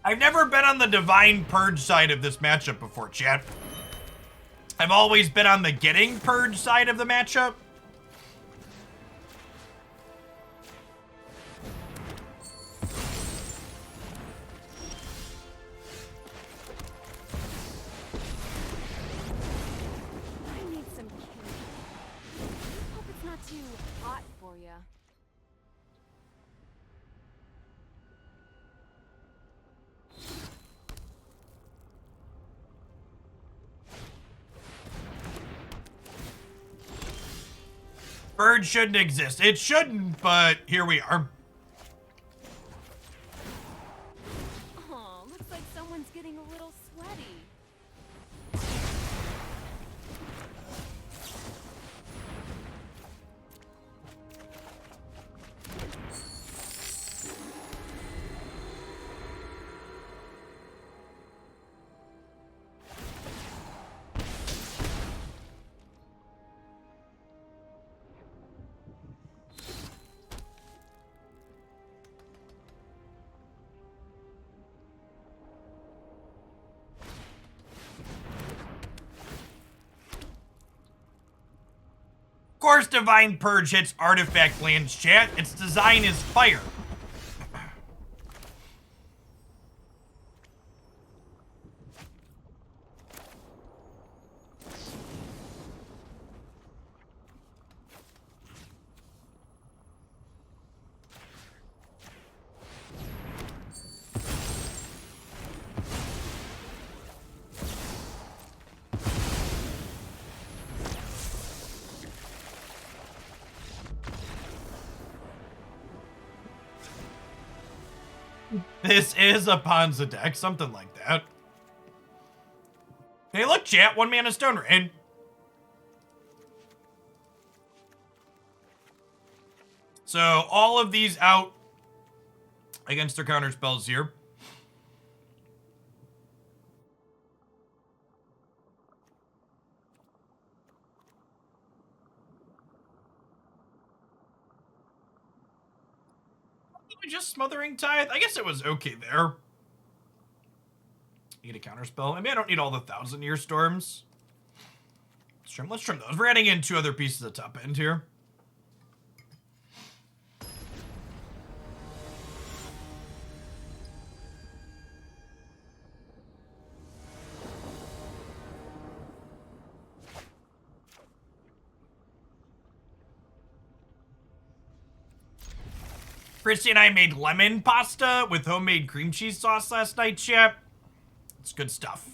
I've never been on the Divine Purge side of this matchup before, chat. I've always been on the getting Purge side of the matchup. I need some candy. Hope it's not too hot for you. Purge shouldn't exist. It shouldn't, but here we are. Oh, looks like someone's getting a little sweaty. Of course, Divine Purge hits artifact lands, chat. Its design is fire. This is a Ponza deck, something like that. Hey, look, chat, 1 mana Stone Rain. So, all of these out against their counter spells here. Just Smothering Tithe? I guess it was okay there. Need a counterspell. I mean, I don't need all the 1,000-year storms. Let's trim those. We're adding in 2 other pieces of top end here. Christy and I made lemon pasta with homemade cream cheese sauce last night, chat. It's good stuff.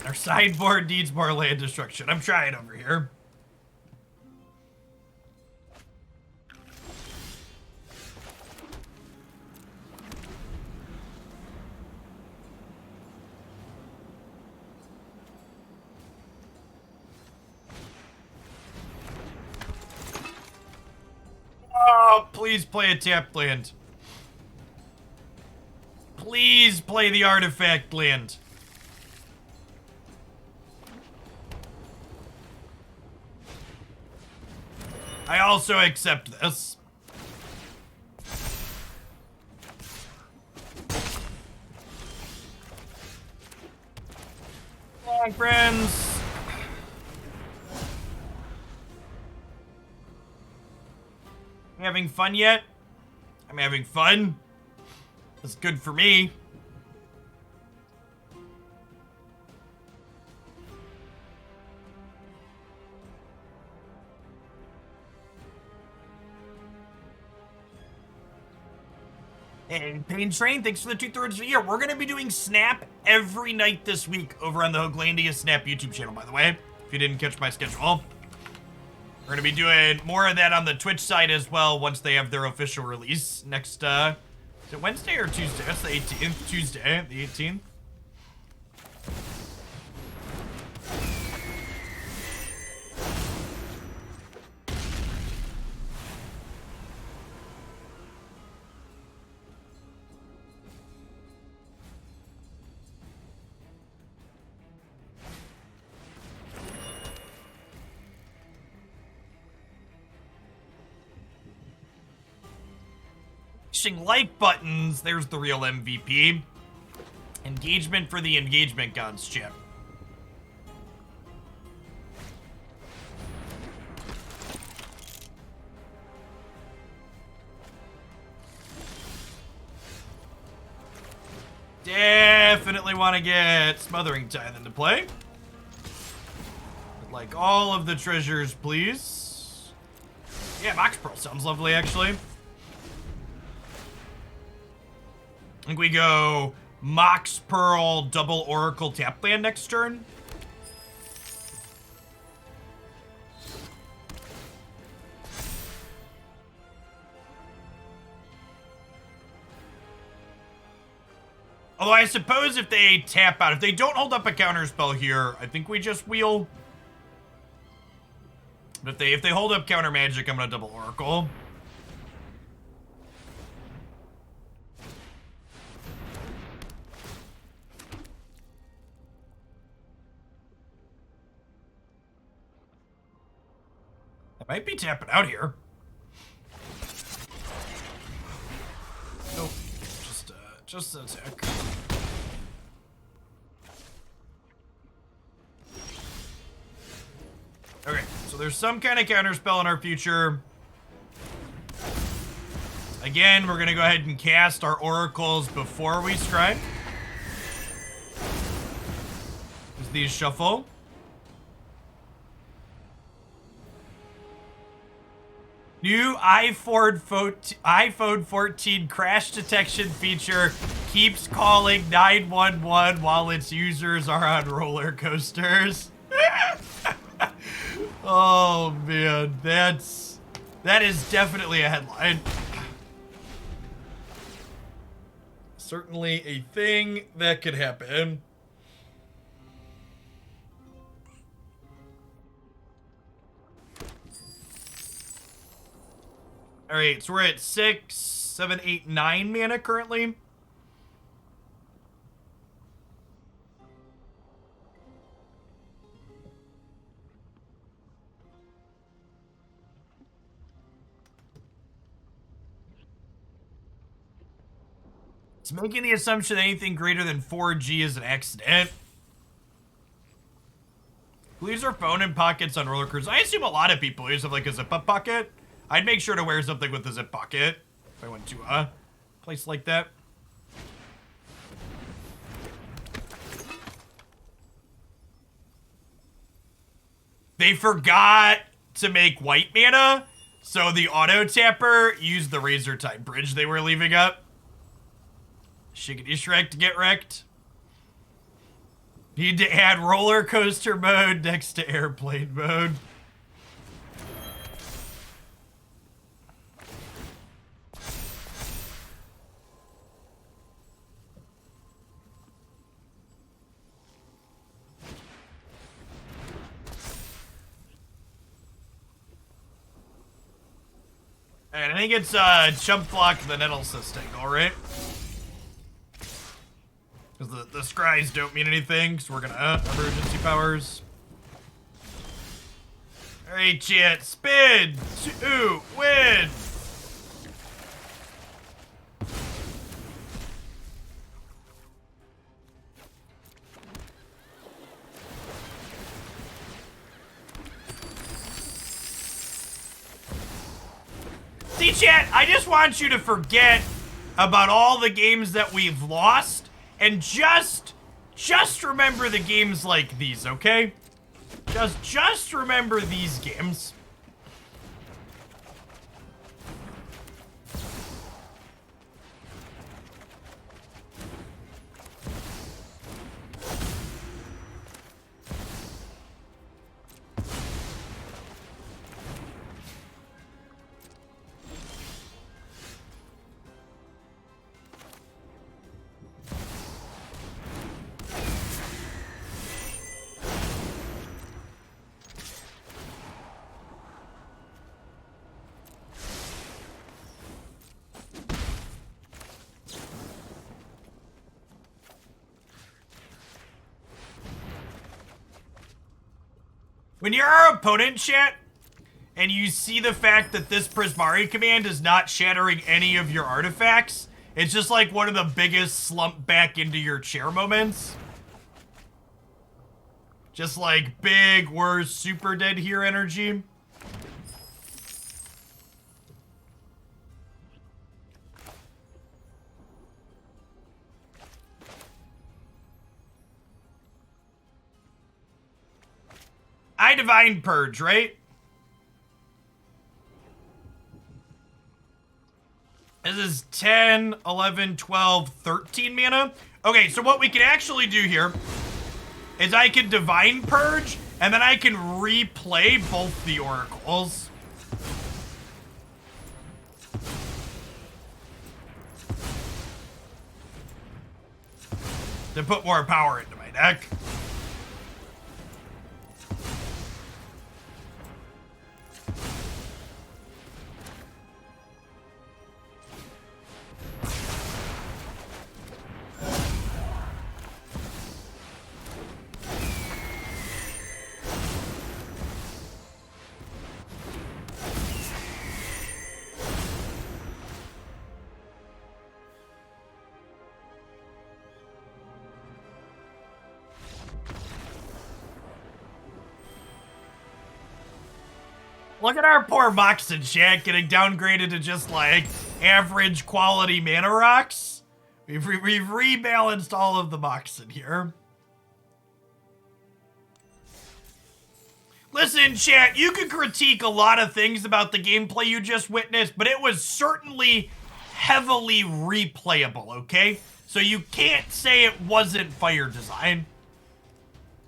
Our sideboard needs more land destruction. I'm trying over here. Oh, please play a tapped land. Please play the artifact land. I also accept this. Long friends. You having fun yet? I'm having fun. That's good for me. Hey, Pain Train, thanks for the 2/3 of the year. We're going to be doing Snap every night this week over on the Hoaglandia Snap YouTube channel, by the way, if you didn't catch my schedule. We're going to be doing more of that on the Twitch side as well once they have their official release next, is it Wednesday or Tuesday? That's the 18th. Tuesday, the 18th. smashing like buttons. There's the real MVP. Engagement for the engagement gods, chat. Definitely want to get Smothering Tithe into play. I'd like all of the treasures, please. Yeah, Mox Pearl sounds lovely, actually. I think we go Mox Pearl, double Oracle tap land next turn. Although I suppose if they tap out, if they don't hold up a counter spell here, I think we just wheel. But if they hold up counter magic, I'm gonna double Oracle. I might be tapping out here. Nope. Just an attack. Okay, so there's some kind of counterspell in our future. Again, we're gonna go ahead and cast our oracles before we scry. As these shuffle. New iPhone 14 crash detection feature keeps calling 911 while its users are on roller coasters. Oh man, that is definitely a headline. Certainly a thing that could happen. All right, so we're at 6, 7, 8, 9 mana currently. It's making the assumption that anything greater than 4G is an accident. Who leaves their phone in pockets on roller coasters? I assume a lot of people use it like a zip-up pocket. I'd make sure to wear something with a zip pocket if I went to a place like that. They forgot to make white mana, so the auto tapper used the Razor type bridge they were leaving up. Shiggity Shrek to get wrecked. Need to add roller coaster mode next to airplane mode. And I think it's jump block the nettle system, alright? Because the scries don't mean anything, so we're gonna emergency powers. Alright, chat, spin! Two, win! See, chat, I just want you to forget about all the games that we've lost and just remember the games like these, okay? Just remember these games. When you're our opponent, chat, and you see the fact that this Prismari Command is not shattering any of your artifacts, it's just like one of the biggest slump back into your chair moments. Just like big, we're super dead here energy. I Divine Purge, right? This is 10, 11, 12, 13 mana. Okay, so what we can actually do here is I can Divine Purge, and then I can replay both the oracles. To put more power into my deck. Look at our poor Moxen chat getting downgraded to just like average quality mana rocks. We've rebalanced all of the Moxen here. Listen, chat, you can critique a lot of things about the gameplay you just witnessed, but it was certainly heavily replayable, okay? So you can't say it wasn't fire design.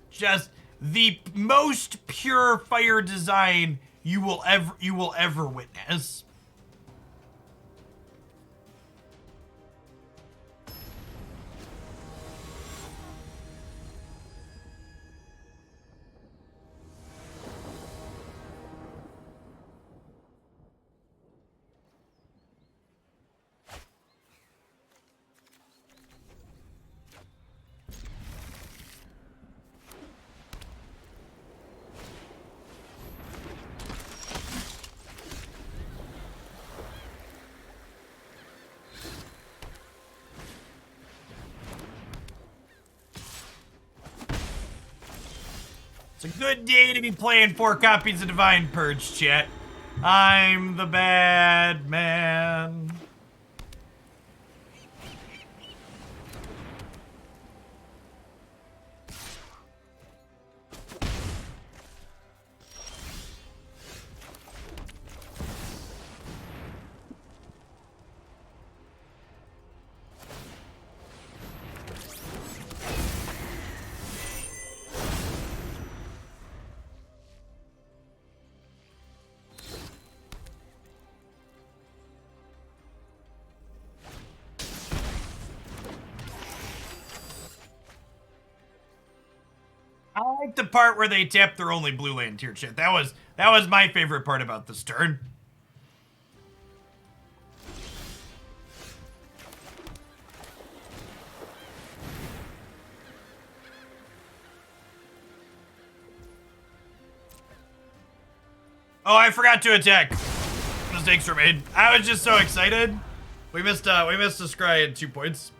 Just the most pure fire design you will ever witness. It's a good day to be playing 4 copies of Divine Purge, chat. I'm the bad man. I like the part where they tap their only blue land tier shit. That was my favorite part about this turn. Oh, I forgot to attack. Mistakes were made. I was just so excited. We missed a scry at 2 points.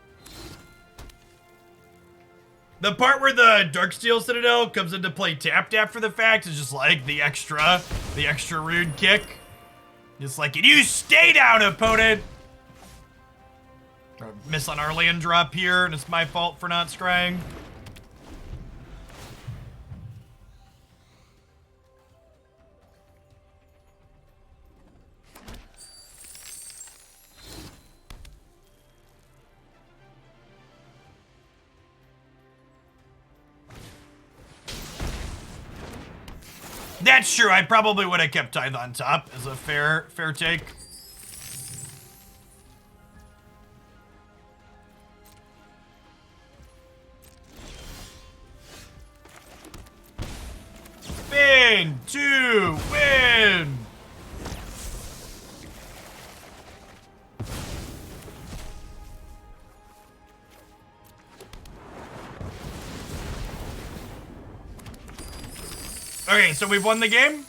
The part where the Darksteel Citadel comes into play tapped after the fact is just like the extra rude kick. Just like, can you stay down, opponent? Or miss on our land drop here, and it's my fault for not scrying. That's true. I probably would have kept Tithe on top as a fair take. Spin to win. Okay, so we've won the game.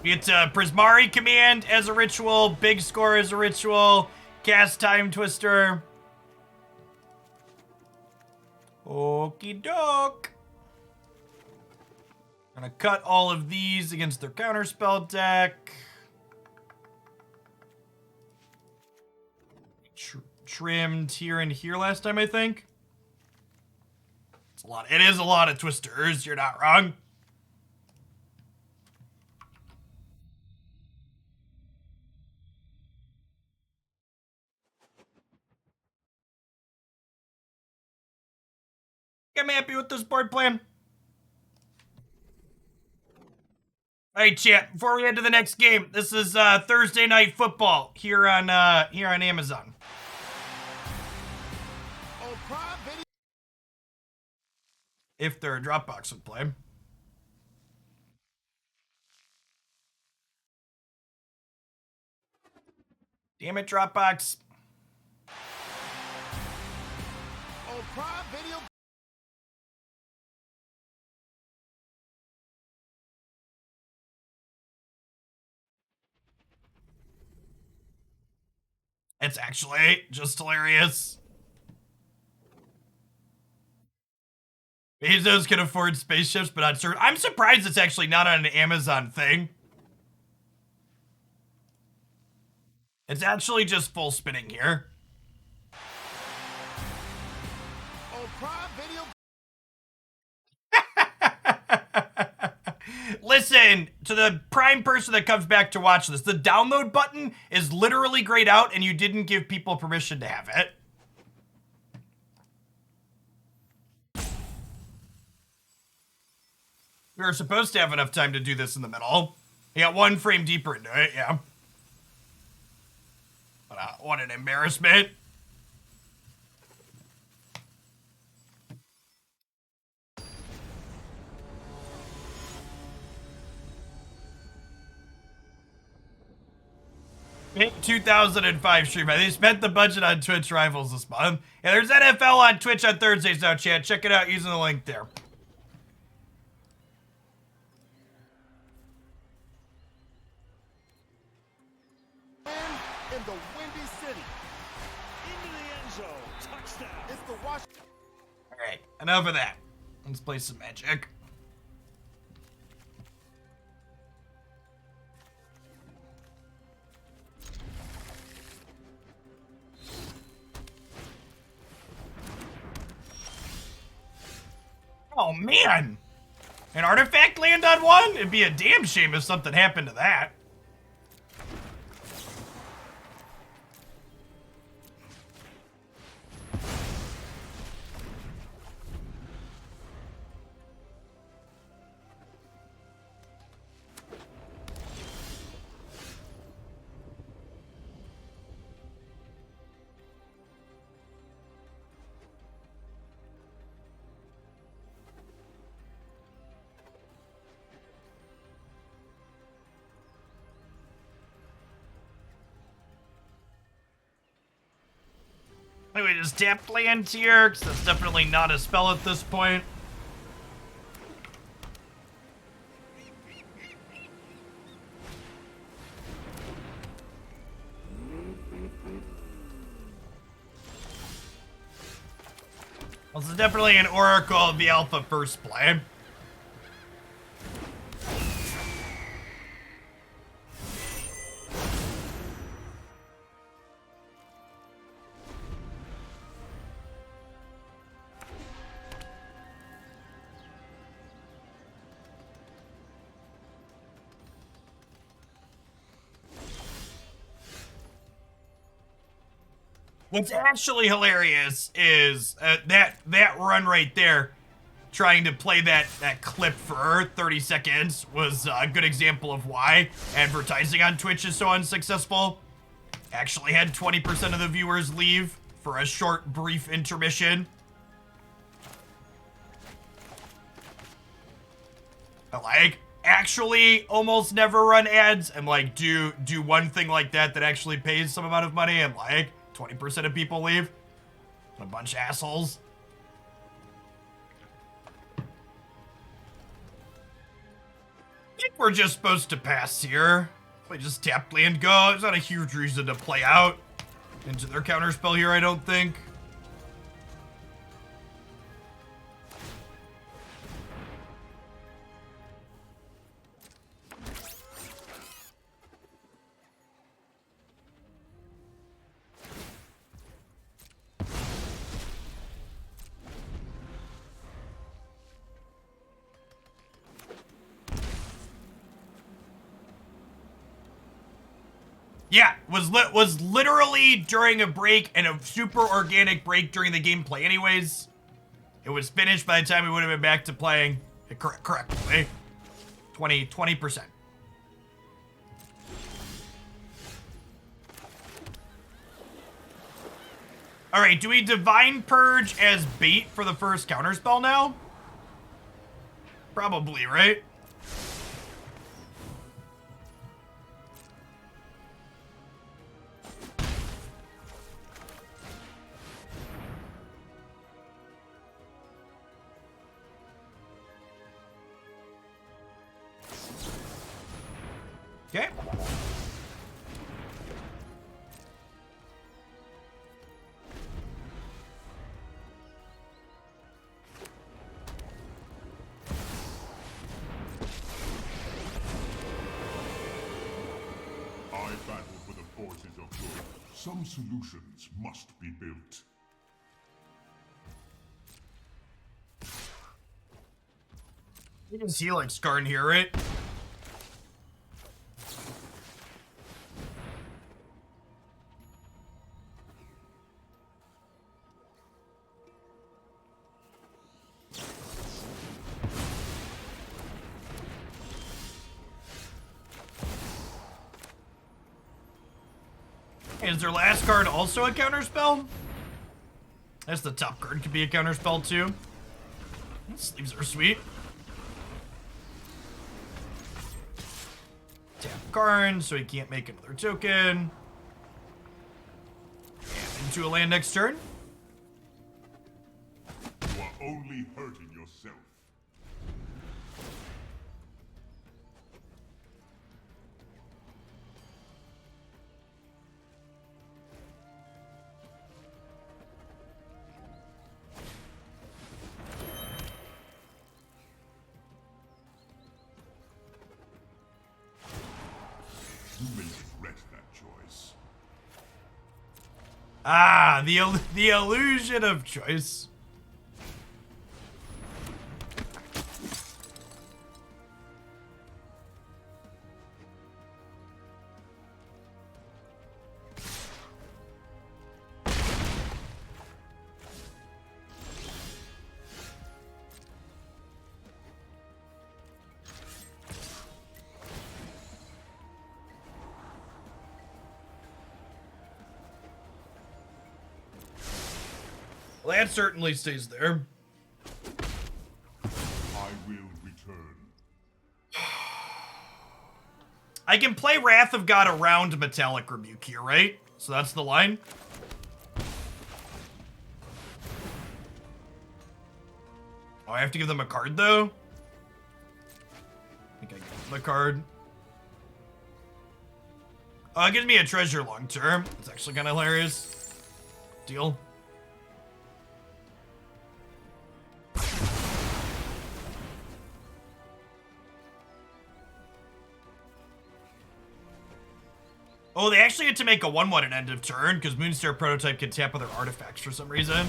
It's a Prismari Command as a ritual, Big Score as a ritual, Cast Time Twister. Okie doke. Gonna cut all of these against their counterspell deck. Trimmed here and here last time, I think. It's a lot. It is a lot of twisters. You're not wrong. I'm happy with this board plan. All right, chat. Before we head to the next game, this is Thursday Night Football here on Amazon. If their Dropbox would play. Damn it, Dropbox. On Prime Video. It's actually just hilarious. Bezos can afford spaceships, but not certain. I'm surprised it's actually not on an Amazon thing. It's actually just full spinning here. On Prime Video. Listen, to the Prime person that comes back to watch this, the download button is literally grayed out and you didn't give people permission to have it. We were supposed to have enough time to do this in the middle. You got one frame deeper into it, yeah. But, what an embarrassment. Big 2005 stream. They spent the budget on Twitch Rivals this month. Yeah, there's NFL on Twitch on Thursdays now, chat. Check it out using the link there. In the Windy City. Into the end zone. Touchdown. It's the Washington. All right, enough of that. Let's play some Magic. Oh, man. An artifact land on one? It'd be a damn shame if something happened to that. We just tapped lands here, because that's definitely not a spell at this point. This is definitely an Oracle of the Alpha first play. What's actually hilarious is that run right there, trying to play that clip for 30 seconds was a good example of why advertising on Twitch is so unsuccessful. Actually had 20% of the viewers leave for a short, brief intermission. I like actually almost never run ads and like do one thing like that actually pays some amount of money and like 20% of people leave. A bunch of assholes. we're just supposed to pass here. We just tap land go. There's not a huge reason to play out into their counterspell here, I don't think. Yeah, was literally during a break, and a super organic break during the gameplay anyways. It was finished by the time we would have been back to playing it correctly. 20%. Alright, do we Divine Purge as bait for the first counterspell now? Probably, right? Okay. I battle for the forces of good. Some solutions must be built. You can see like Skarn here, right? Is their last card also a counterspell? That's the top card, could be a counterspell too. Sleeves are sweet. Tap Karn, so he can't make another token. And into a land next turn. You are only hurting yourself. You may regret that choice. Ah, the illusion of choice. Well, that certainly stays there. I will return. I can play Wrath of God around Metallic Rebuke here, right? So that's the line. Oh, I have to give them a card, though? I think I give them a card. Oh, it gives me a treasure long term. It's actually kind of hilarious. Deal. Oh, they actually had to make a 1/1 at end of turn because Moonstar Prototype can tap other artifacts for some reason.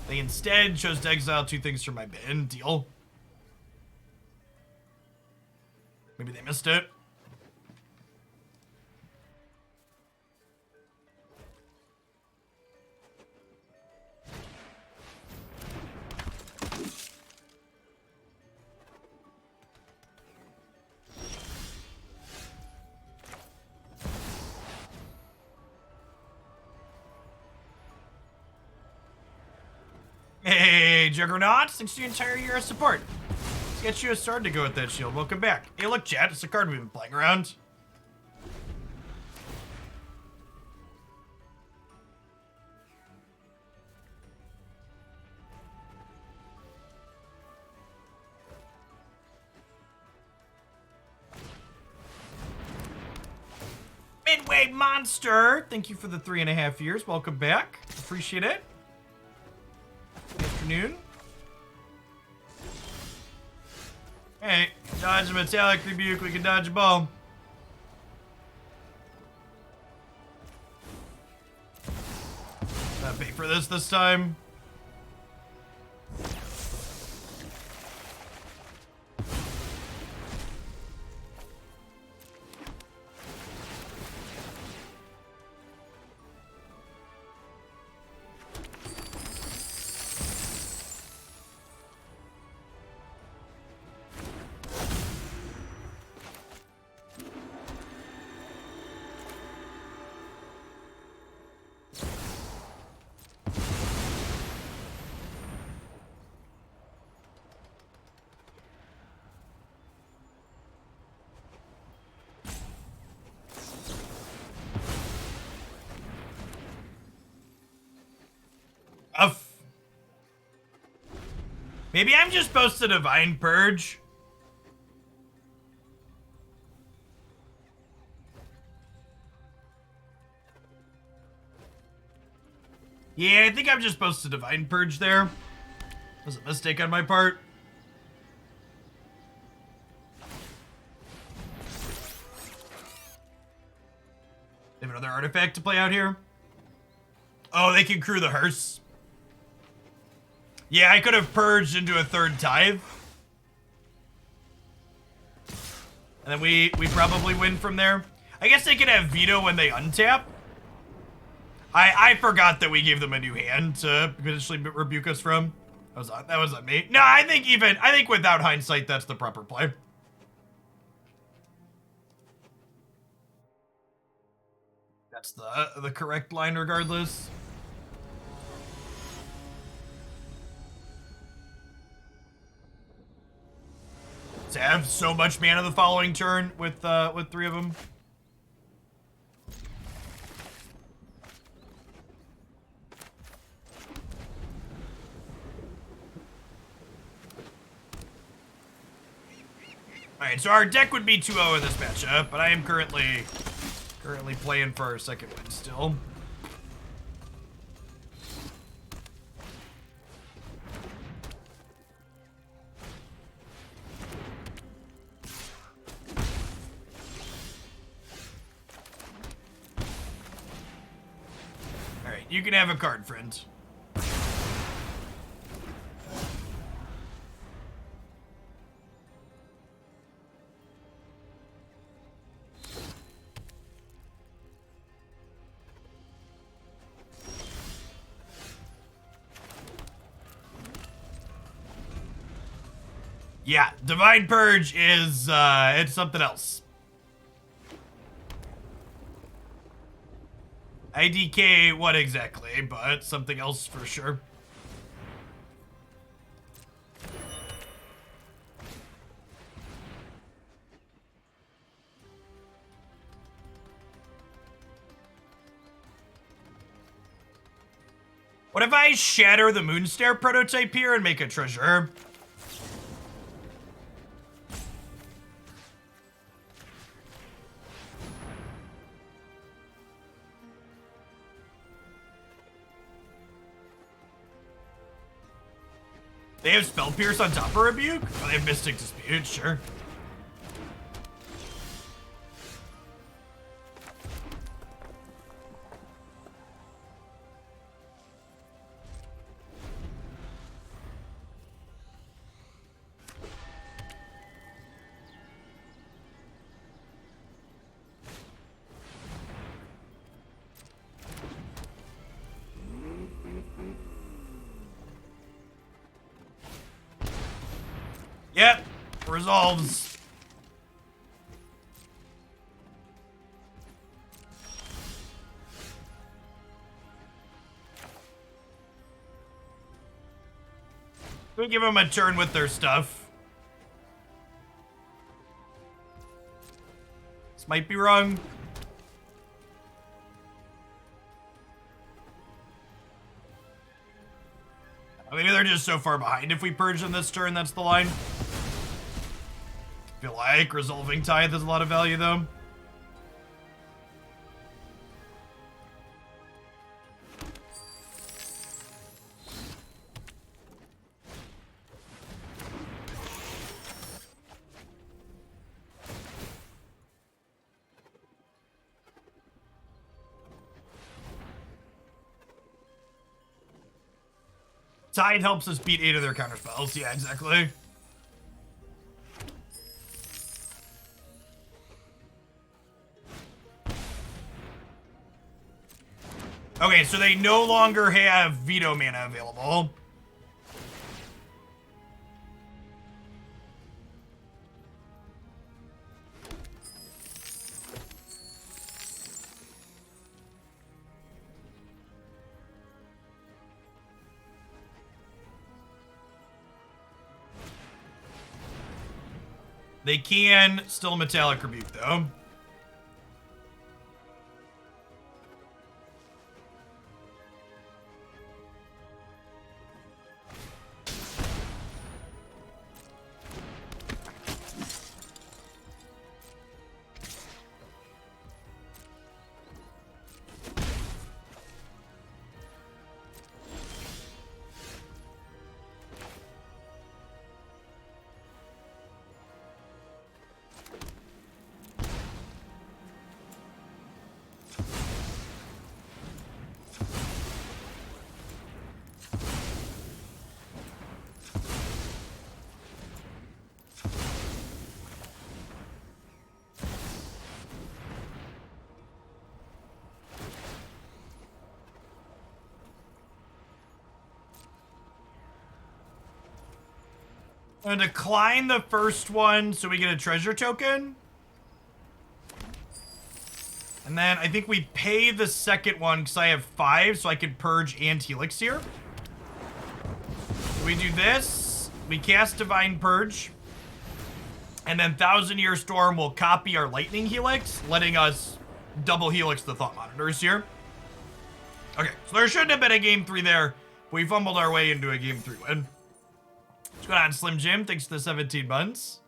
They instead chose to exile 2 things from my bin. Deal. Maybe they missed it. Hey, Juggernaut, thanks for the entire year of support. Let's get you a sword to go with that shield. Welcome back. Hey, look, chat, it's a card we've been playing around. Midway Monster, thank you for the 3.5 years. Welcome back. Appreciate it. Good afternoon. Hey, dodge a metallic rebuke. We can dodge a ball. Not pay for this time. Maybe I'm just supposed to Divine Purge. Yeah, I think I'm just supposed to Divine Purge there. Was a mistake on my part. They have another artifact to play out here. Oh, they can crew the hearse. Yeah, I could have purged into a third Tithe. And then we probably win from there. I guess they could have Veto when they untap. I forgot that we gave them a new hand to potentially rebuke us from. That was on me. No, I think without hindsight, that's the proper play. That's the correct line regardless. To have so much mana the following turn with 3 of them. Alright, so our deck would be 2-0 in this matchup, but I am currently playing for our second win still. You can have a card, friend. Yeah, Divine Purge is, it's something else. IDK, what exactly, but something else for sure. What if I shatter the Moonstare prototype here and make a treasure? They have Spell Pierce on top of Rebuke? Oh, they have Mystic Dispute, sure. Yep, resolves. We give them a turn with their stuff. This might be wrong. Maybe they're just so far behind. If we purge them this turn, that's the line. I feel like Resolving Tithe has a lot of value, though. Tithe helps us beat 8 of their counterspells. Yeah, exactly. Okay, so they no longer have Veto mana available. They can still Metallic Rebuke, though. I'm gonna decline the first one so we get a treasure token. And then I think we pay the second one because I have 5, so I can purge and Helix here. So we do this. We cast Divine Purge. And then Thousand Year Storm will copy our Lightning Helix, letting us double Helix the Thought Monitors here. Okay, so there shouldn't have been a game 3 there. We fumbled our way into a game 3 win. What's going on, Slim Jim? Thanks for the 17 months.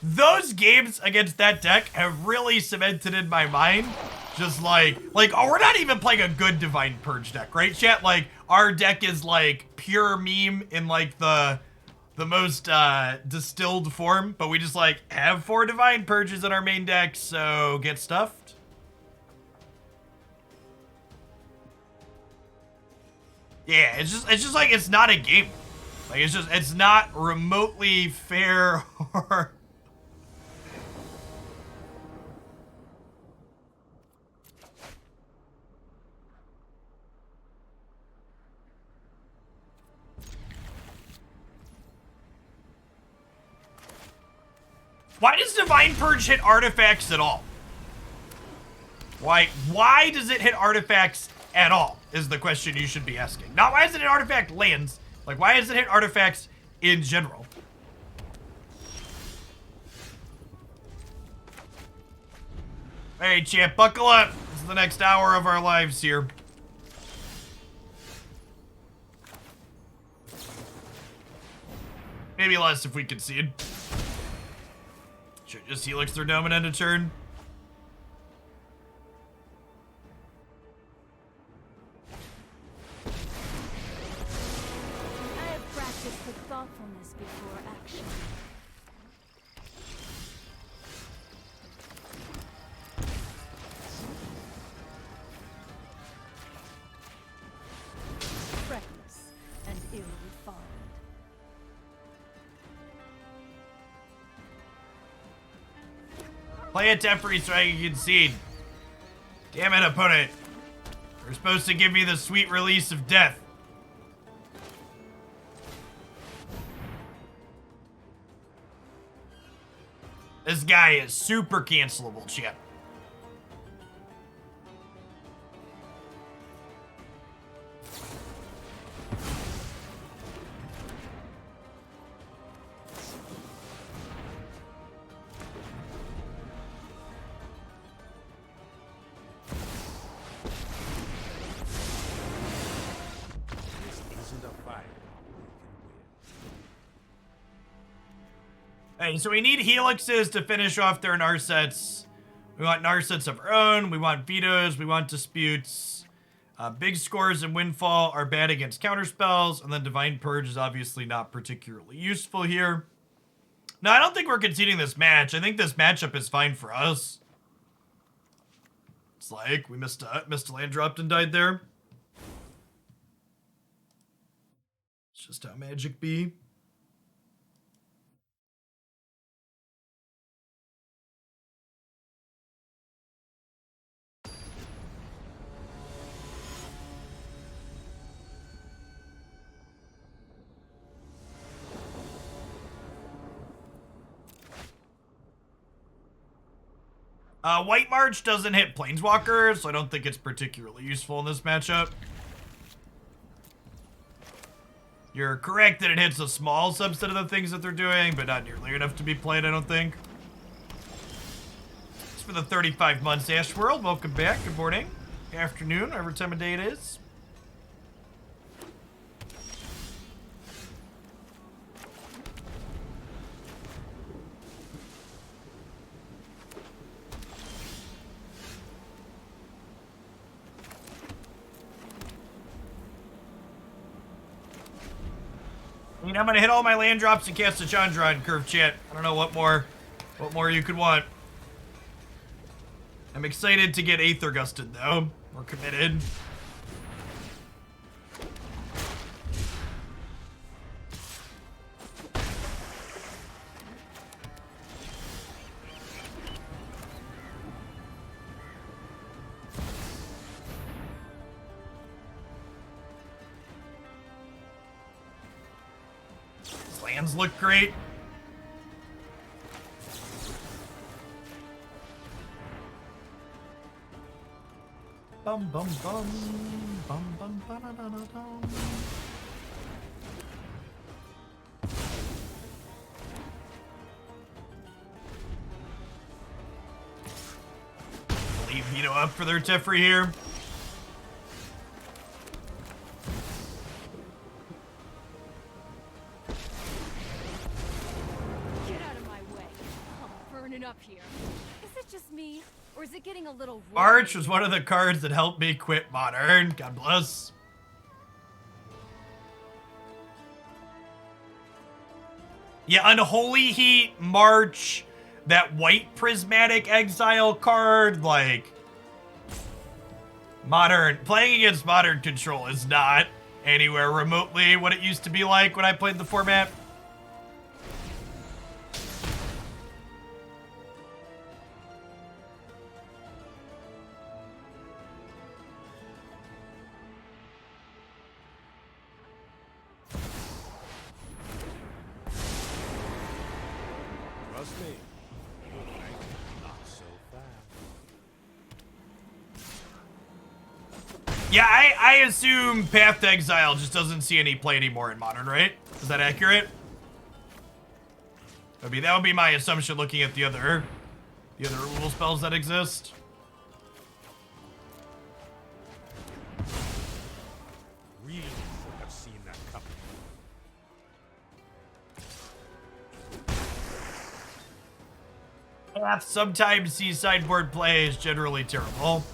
Those games against that deck have really cemented in my mind. Just like, oh, we're not even playing a good Divine Purge deck, right, chat? Like, our deck is like pure meme in like the most distilled form, but we just like have 4 Divine Purges in our main deck, so get stuffed. Yeah, it's just like it's not a game. Like, it's not remotely fair or... Why does Divine Purge hit artifacts at all? Why does it hit artifacts at all, is the question you should be asking. Not why does it hit artifact lands, like why does it hit artifacts in general? Hey champ, buckle up. This is the next hour of our lives here. Maybe less if we concede. Should just Helix their dome and end a turn. I have practiced with thoughtfulness before action. Reckless and ill-refined. Play a temporary so I can concede. Damn it, opponent. You're supposed to give me the sweet release of death. This guy is super cancelable, chat. Hey, so we need Helixes to finish off their Narsets. We want Narsets of our own. We want Vetoes. We want Disputes. Big Scores and Windfall are bad against counterspells. And then Divine Purge is obviously not particularly useful here. No, I don't think we're conceding this match. I think this matchup is fine for us. It's like we missed a land dropped and died there. It's just how Magic be. White March doesn't hit Planeswalkers, so I don't think it's particularly useful in this matchup. You're correct that it hits a small subset of the things that they're doing, but not nearly enough to be played, I don't think. Thanks for the 35 months, Ash World. Welcome back. Good morning, afternoon, whatever time of day it is. I mean, I'm gonna hit all my land drops and cast a Chandra on Curve Chat. I don't know what more you could want. I'm excited to get Aether Gusted though. We're committed. Lands look great. Bum bum bum bum bum ba da da da dum. Leave Veto up for their Teferi here. Up here. Is it just me, or is it getting a little March was one of the cards that helped me quit Modern. God bless. Yeah, Unholy Heat, March, that white Prismatic Exile card, like... Modern. Playing against Modern Control is not anywhere remotely what it used to be like when I played the format. Yeah, I assume Path to Exile just doesn't see any play anymore in Modern, right? Is that accurate? That would be my assumption looking at the other removal spells that exist. Really should have seen that coming. Path sometimes sees sideboard play is generally terrible.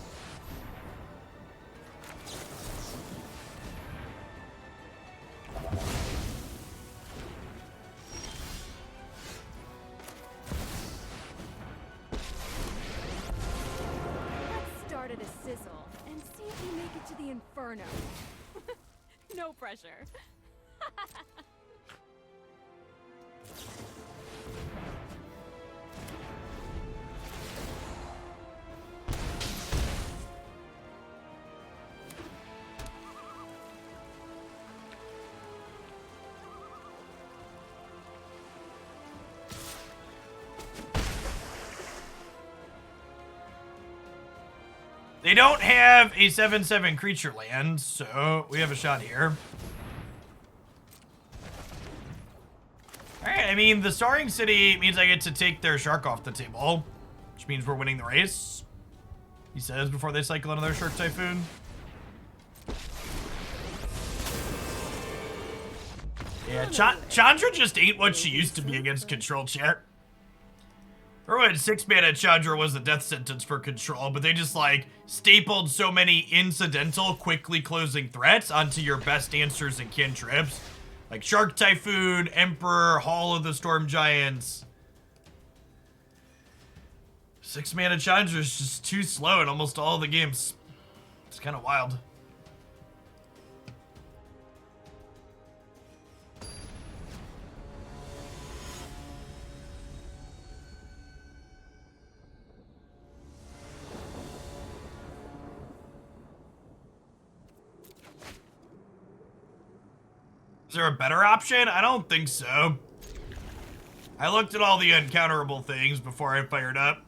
Inferno. No pressure. They don't have a 7/7 creature land, so we have a shot here. Alright, I mean, the Soaring City means I get to take their Shark off the table, which means we're winning the race. He says before they cycle another Shark Typhoon. Yeah, Chandra just ain't what she used to be against Control, chat. Remember when 6-mana Chandra was the death sentence for Control, but they just, like, stapled so many incidental, quickly closing threats onto your best answers and cantrips. Like Shark Typhoon, Emperor, Hall of the Storm Giants. 6-mana Chandra is just too slow in almost all the games. It's kind of wild. Is there a better option? I don't think so. I looked at all the uncounterable things before I fired up.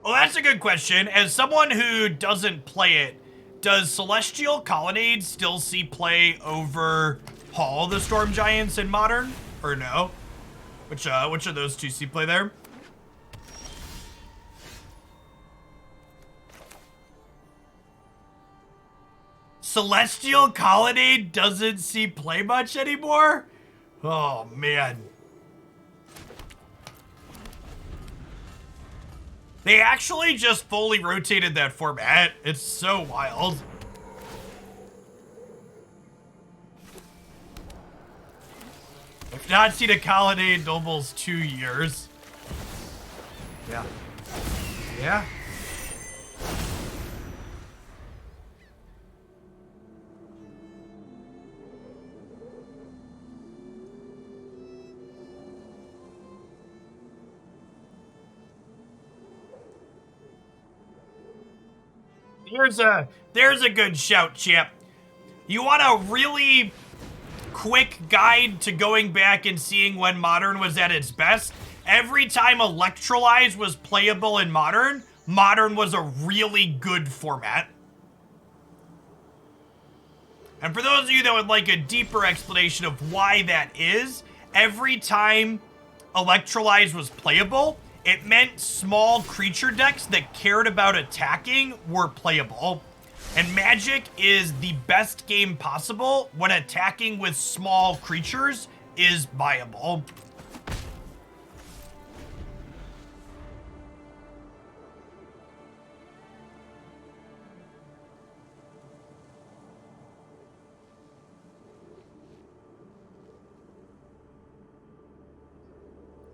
Well, that's a good question. As someone who doesn't play it, does Celestial Colonnade still see play over Hall of the Storm Giants in Modern? Or no? Which of those two see play there? Celestial Colonnade doesn't see play much anymore? Oh, man. They actually just fully rotated that format. It's so wild. I've not seen a Colonnade in almost 2 years. Yeah. Yeah. There's a good shout, champ. You want a really quick guide to going back and seeing when Modern was at its best? Every time Electrolyze was playable in Modern, Modern was a really good format. And for those of you that would like a deeper explanation of why that is, every time Electrolyze was playable, it meant small creature decks that cared about attacking were playable. And Magic is the best game possible when attacking with small creatures is viable.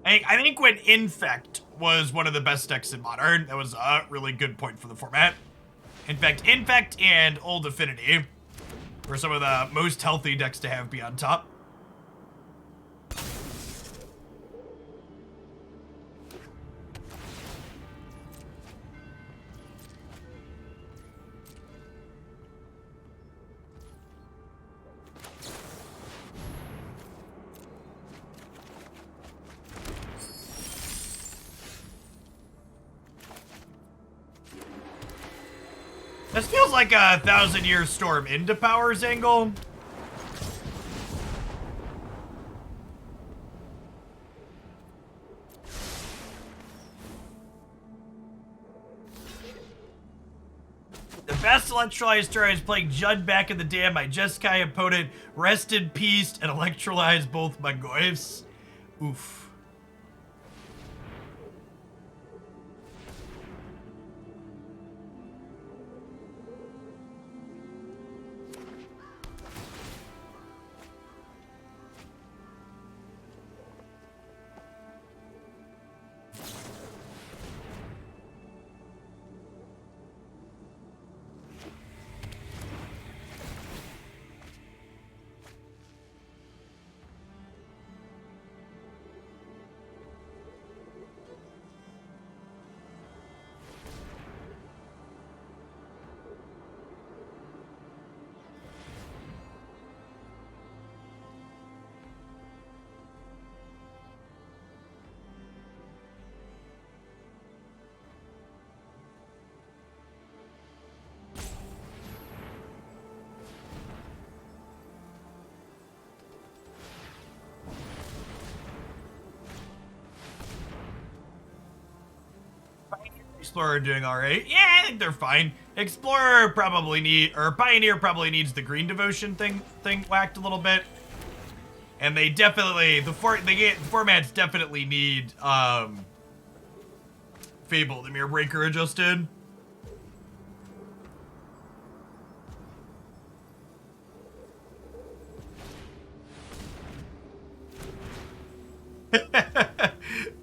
I think when Infect was one of the best decks in Modern, that was a really good point for the format. In fact, Infect and Old Affinity were some of the most healthy decks to have be on top. This feels like a 1,000-Year Storm into Powers angle. The best Electrolyze turn is playing Judd back in the day. My Jeskai opponent, rest in peace, and Electrolyze both my Goyfs. Oof. Explorer doing alright. Yeah, I think they're fine. Explorer probably Pioneer probably needs the green devotion thing whacked a little bit. And they definitely, the formats definitely need, Fable, the Mirror Breaker adjusted.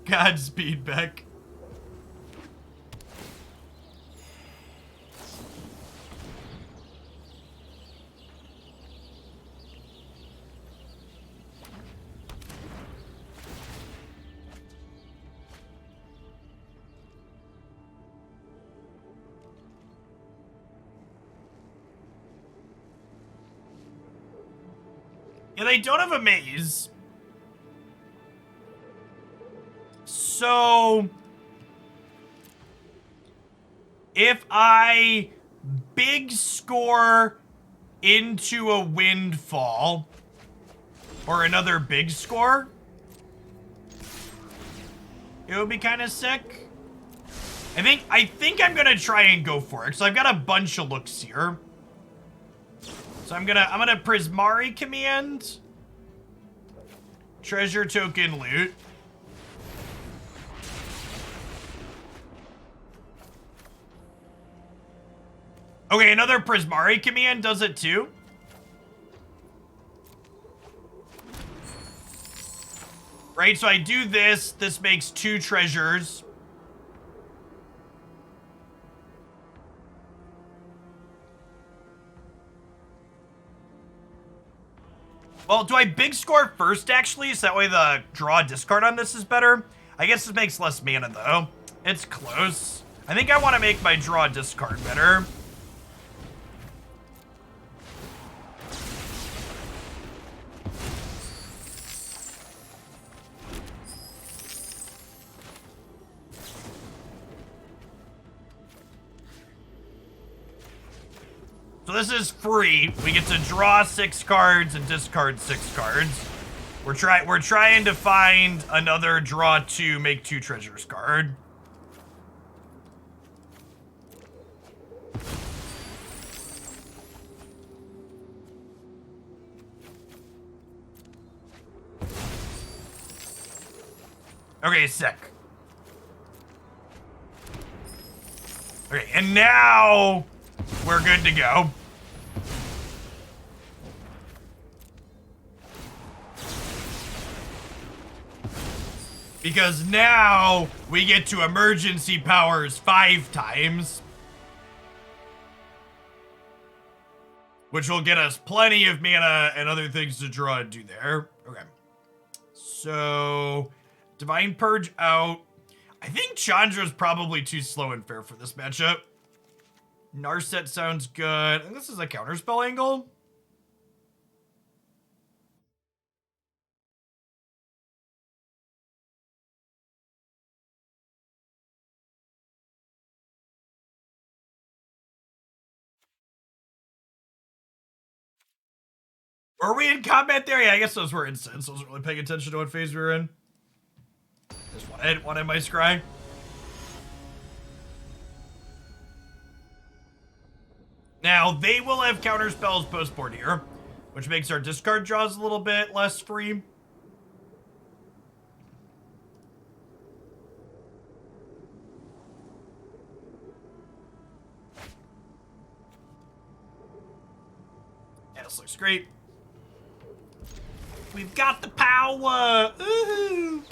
Godspeed, Beck. Yeah, they don't have a maze. So if I big score into a windfall or another big score, it would be kind of sick. I think I'm gonna try and go for it. So I've got a bunch of looks here. So I'm gonna Prismari Command, treasure token loot. Okay, another Prismari Command does it too. Right, so I do this. This makes 2 treasures. Well, do I big score first, actually? So that way the draw discard on this is better? I guess this makes less mana, though. It's close. I think I want to make my draw discard better. So this is free. We get to draw 6 cards and discard 6 cards. We're trying to find another draw 2, make 2 treasures card. Okay, sick. Okay, and now we're good to go. Because now we get to emergency powers 5 times. Which will get us plenty of mana and other things to draw and do there. Okay. So, Divine Purge out. I think Chandra's probably too slow and fair for this matchup. Narset sounds good. And this is a counterspell angle. Were we in combat there? Yeah, I guess those were instants. I wasn't really paying attention to what phase we were in. Just wanted my scry. Now, they will have counter spells post-board here, which makes our discard draws a little bit less free. Yeah, this looks great. We've got the power! Ooh.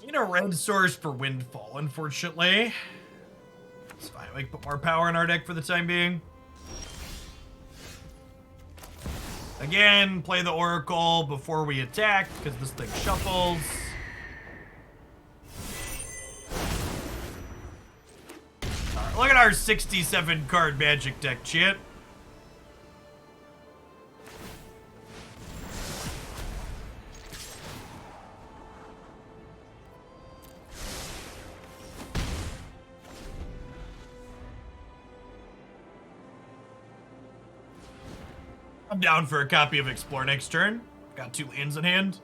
Need a red source for Windfall, unfortunately. It's fine, we can put more power in our deck for the time being. Again, play the Oracle before we attack, because this thing shuffles. Alright, look at our 67 card Magic deck, chat. I'm down for a copy of Explore next turn. Got 2 lands in hand.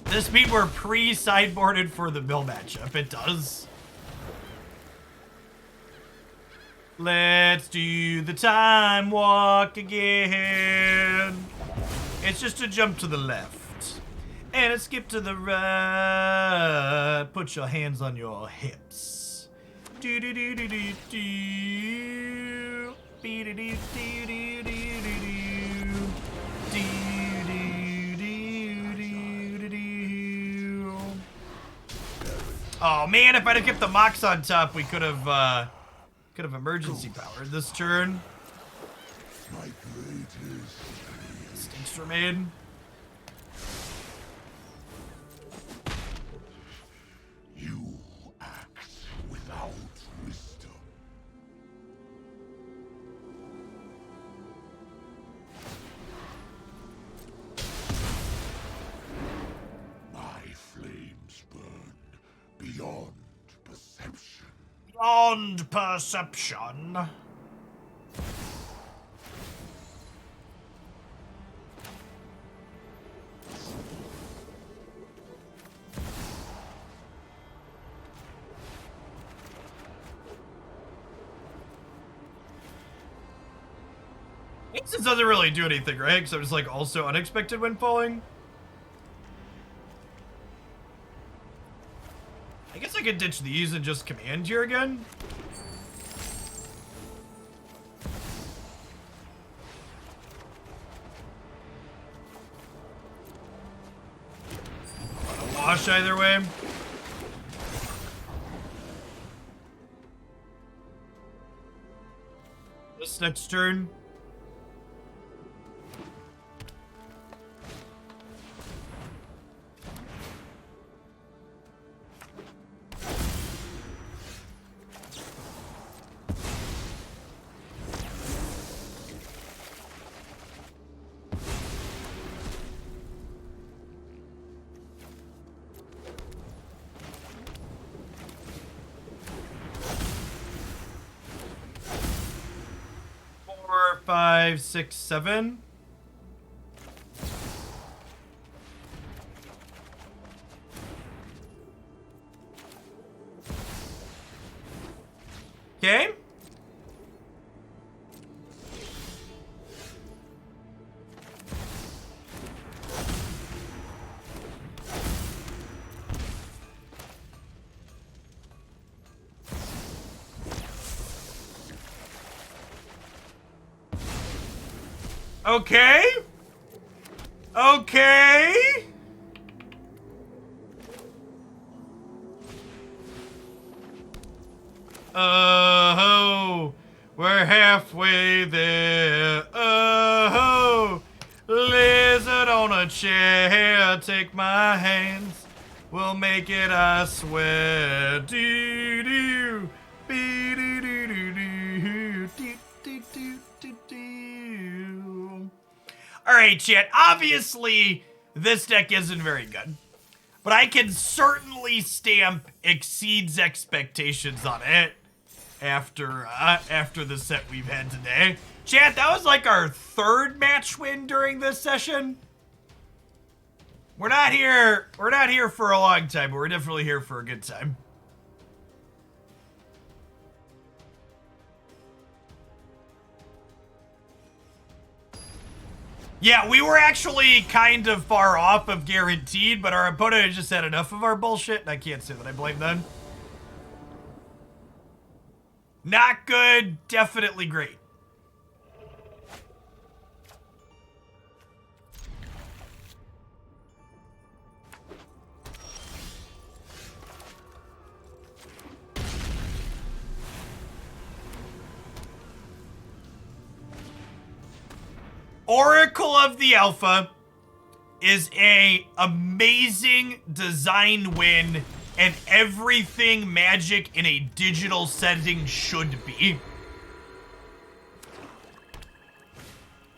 This mean we're pre-sideboarded for the mill matchup? It does. Let's do the time walk again. It's just a jump to the left. And a skip to the right. Put your hands on your hips. Do do do do do do. Be do do do do do do do. Oh man, if I'd have kept the Mox on top, we could have emergency powered this turn. Stinks remain. You act without wisdom. My flames burn beyond perception. Beyond perception. This doesn't really do anything, right? Because I'm just like also Unexpected Windfalling. I guess I could ditch these and just command here again. A wash either way. This next turn. Five, 6, 7. Okay. Okay. Okay. Oh, we're halfway there. Oh, lizard on a chair, take my hands. We'll make it, I swear. Do do, be do do do do, do do do do do. All right, chat. Obviously, this deck isn't very good, but I can certainly stamp exceeds expectations on it after the set we've had today. Chat, that was like our 3rd match win during this session. We're not here for a long time, but we're definitely here for a good time. Yeah, we were actually kind of far off of guaranteed, but our opponent had just had enough of our bullshit, and I can't say that I blame them. Not good, definitely great. Oracle of the Alpha. is a amazing design win and everything Magic in a digital setting should be.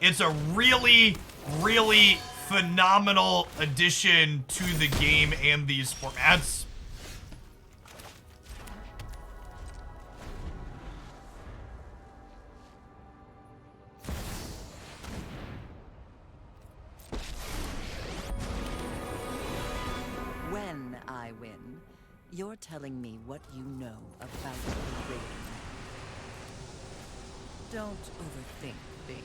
It's a really, really phenomenal addition to the game and these formats. When I win, you're telling me what you know about the rating. Don't overthink things.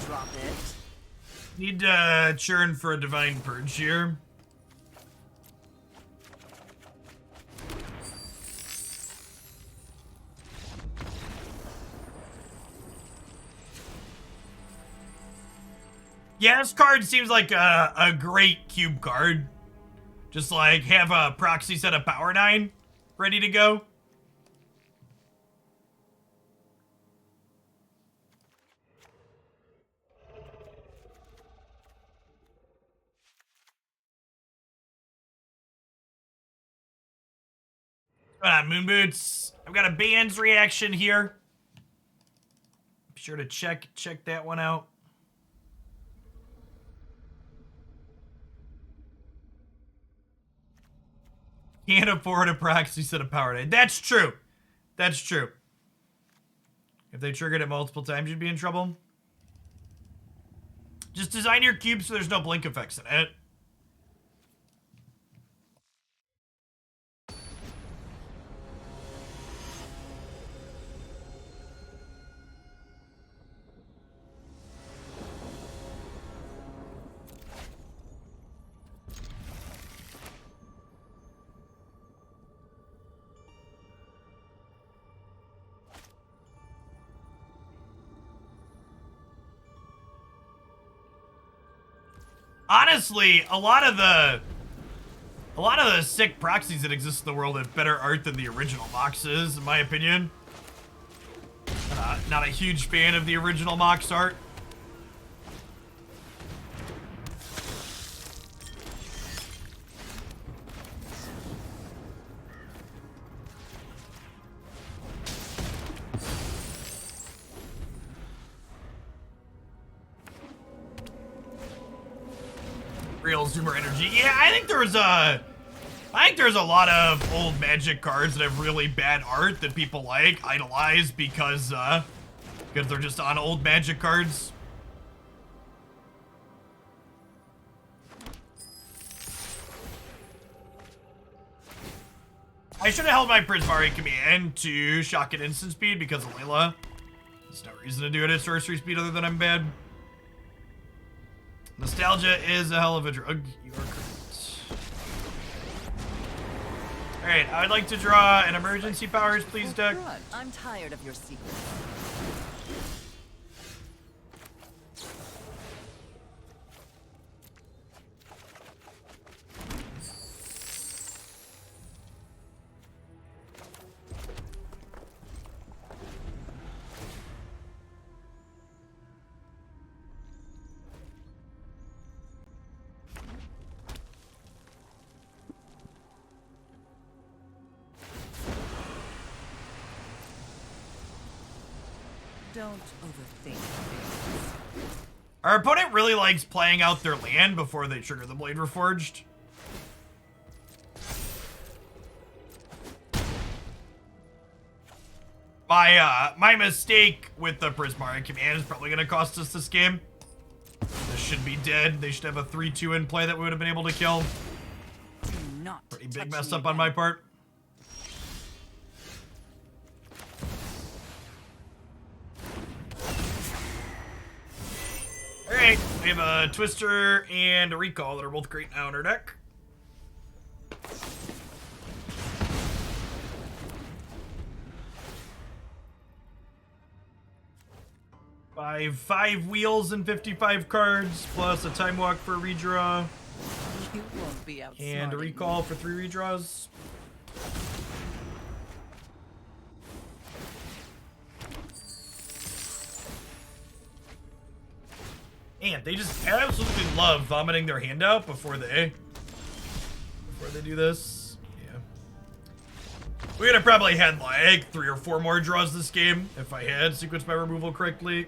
Drop it. Need to churn for a Divine Purge here. Yeah, this card seems like a great cube card. Just like have a proxy set of Power 9 ready to go. Moon Boots. I've got a band's reaction here. Be sure to check that one out. Can't afford a proxy set of Power 9. That's true. That's true. If they triggered it multiple times, you'd be in trouble. Just design your cube so there's no blink effects in it. Honestly, a lot of the sick proxies that exist in the world have better art than the original boxes, in my opinion. Not a huge fan of the original Mox art. Real Zoomer energy. Yeah, I think there's a lot of old Magic cards that have really bad art that people like, idolize because they're just on old Magic cards. I should have held my Prismari Command to shock at instant speed because of Layla. There's no reason to do it at sorcery speed other than I'm bad. Nostalgia is a hell of a drug. You are correct. Alright, I would like to draw an emergency powers, please, deck. I'm tired of your secrets. Don't overthink things. Our opponent really likes playing out their land before they trigger the Blade Reforged. My mistake with the Prismari Command is probably going to cost us this game. This should be dead. They should have a 3-2 in play that we would have been able to kill. Do not Pretty big touch mess me up on again. my part. Alright, we have a Twister and a Recall that are both great now in our deck. Five wheels and 55 cards, plus a Time Walk for a redraw, You won't be outsmarting and a me. Recall for 3 redraws. And they just absolutely love vomiting their hand out before they do this. Yeah. We would have probably had like 3 or 4 more draws this game if I had sequenced my removal correctly.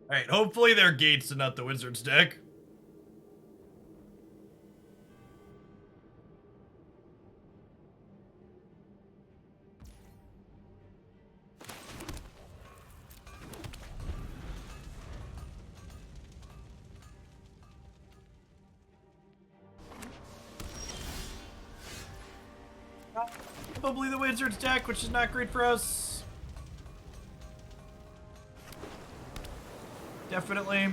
Alright, hopefully they're gates and not the wizard's deck. Probably the wizard's deck, which is not great for us. Definitely.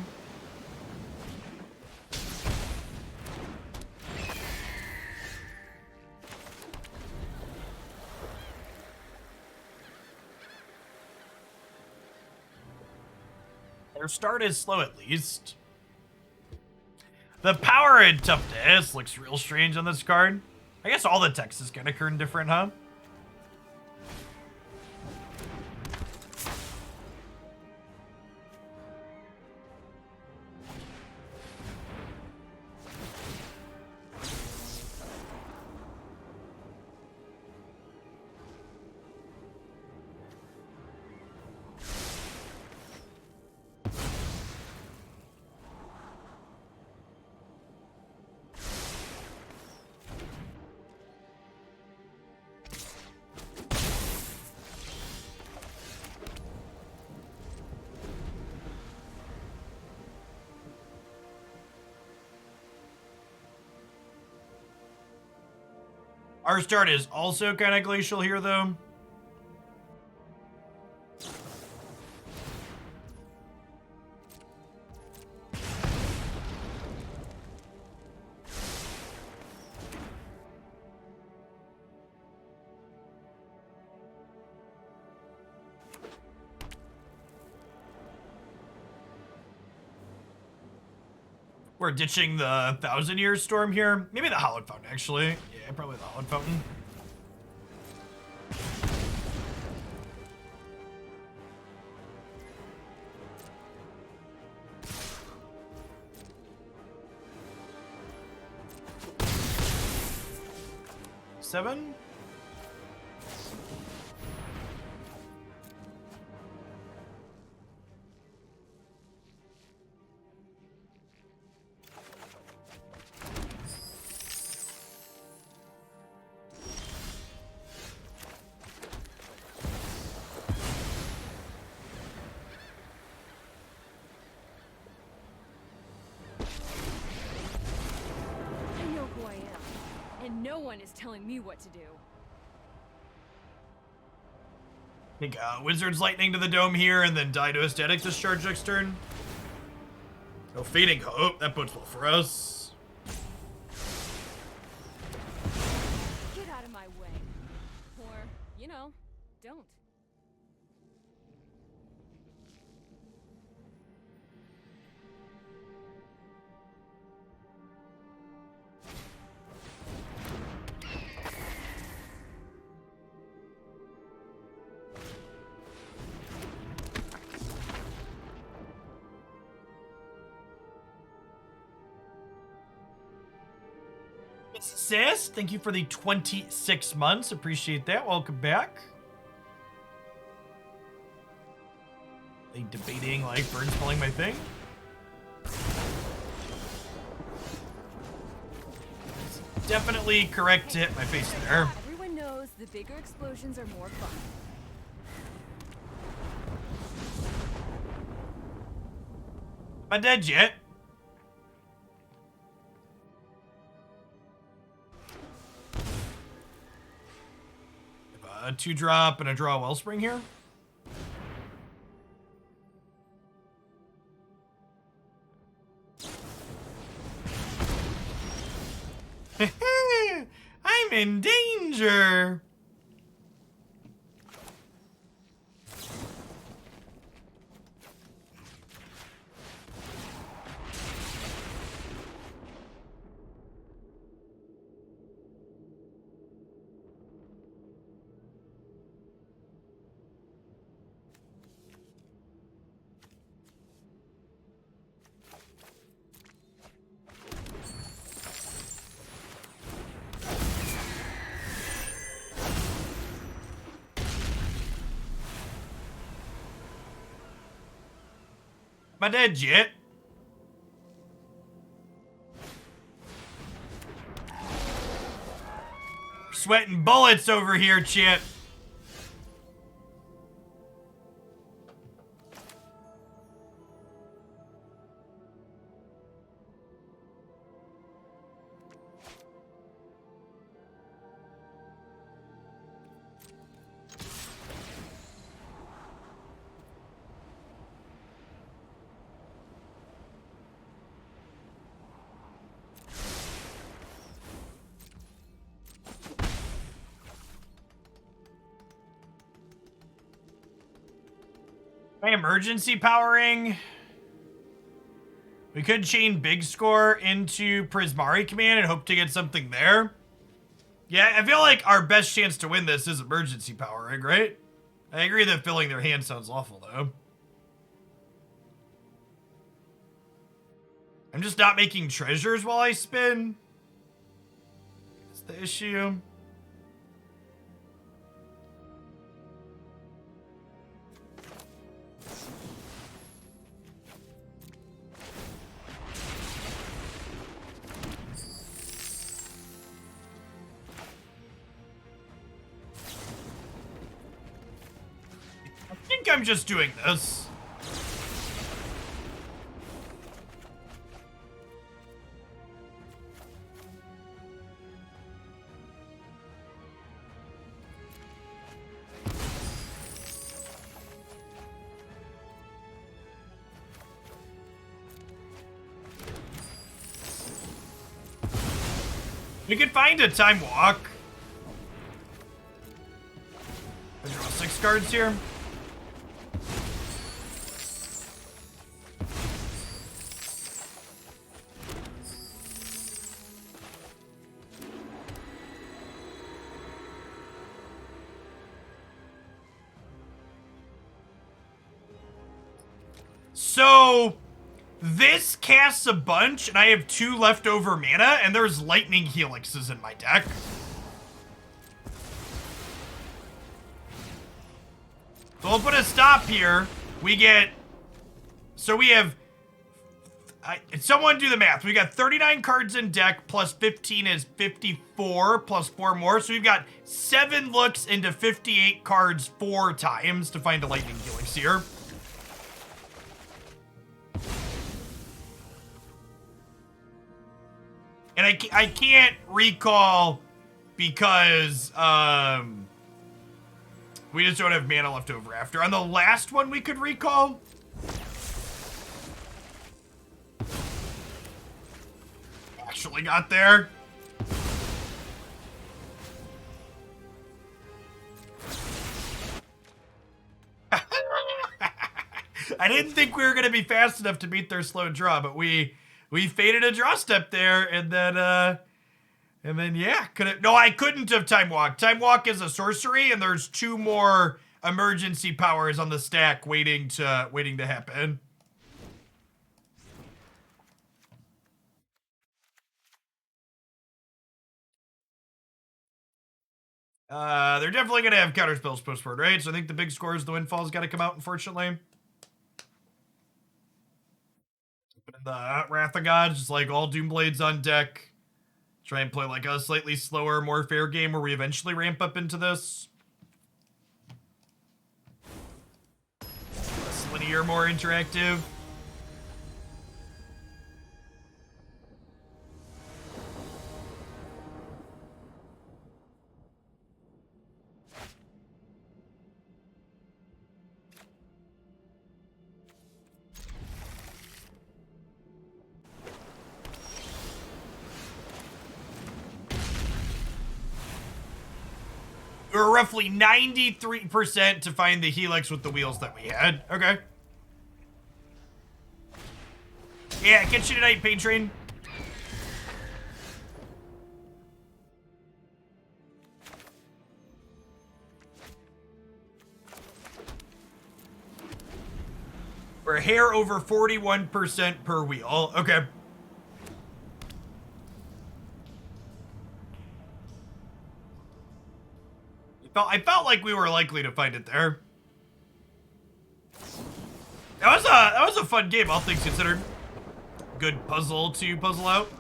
Their start is slow at least. The power and toughness looks real strange on this card. I guess all the text is gonna turn different, huh? Our start is also kind of glacial here, though. We're ditching the 1,000-year storm here. Maybe the Hallowed Fountain, actually. Yeah, probably the Hallowed Fountain. Seven? No one is telling me what to do. Think Wizard's Lightning to the Dome here, and then die to a Static Discharge next turn. No Fading Hope. That bodes well for us. you know, don't. Sis, thank you for the 26 months. Appreciate that. Welcome back. They debating like birds pulling my thing. It's definitely correct to hit my face there. Everyone knows the bigger explosions are more fun. Am I dead yet? A 2-drop and a draw Wellspring here. I'm in danger. Am I dead yet? Sweating bullets over here, Chip. My emergency powering. We could chain Big Score into Prismari Command and hope to get something there. Yeah, I feel like our best chance to win this is emergency powering, right? I agree that filling their hand sounds awful, though. I'm just not making treasures while I spin. That's the issue. I think I'm just doing this. We could find a time walk. I draw 6 cards here. So, this casts a bunch, and I have 2 leftover mana, and there's Lightning Helixes in my deck. So we'll put a stop here. We get... So we have... someone do the math. We got 39 cards in deck, plus 15 is 54, plus 4 more. So we've got 7 looks into 58 cards 4 times to find a Lightning Helix here. And I can't recall because we just don't have mana left over after. On the last one we could recall. Actually got there. I didn't think we were gonna be fast enough to beat their slow draw, but we faded a draw step there, and then yeah, I couldn't have Time Walk. Time Walk is a sorcery, and there's 2 more emergency powers on the stack waiting to happen. They're definitely gonna have counter spells post-board, right? So I think the big score is the Windfall's got to come out, unfortunately. But the Wrath of Gods, just like all Doomblades on deck. Try and play like a slightly slower, more fair game where we eventually ramp up into this. Less linear, more interactive. We were roughly 93% to find the Helix with the wheels that we had. Okay. Yeah, catch you tonight, Pain Train. We're a hair over 41% per wheel. Okay. I felt like we were likely to find it there. That was a fun game, all things considered. Good puzzle to puzzle out.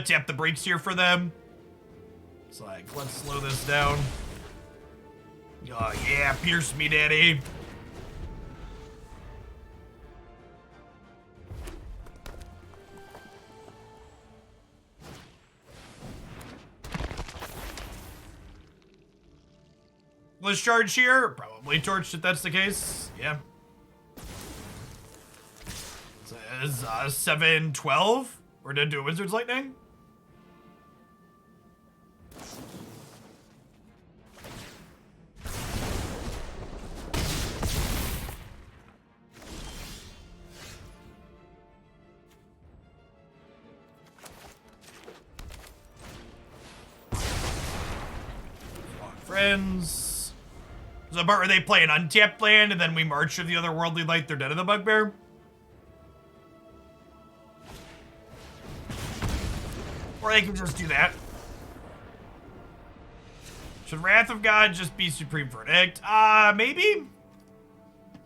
Tap the brakes here for them. It's like, let's slow this down. Oh yeah, pierce me, daddy. Let's charge here. Probably torched if that's the case. Yeah. Says 7-12. We're gonna do a Wizard's Lightning. Friends. There's a part where they play an untapped land and then we march to the Otherworldly Light their Dead of the Bugbear. Or they can just do that. Should Wrath of God just be Supreme Verdict? Maybe?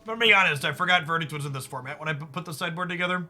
But to be honest, I forgot Verdict was in this format when I put the sideboard together.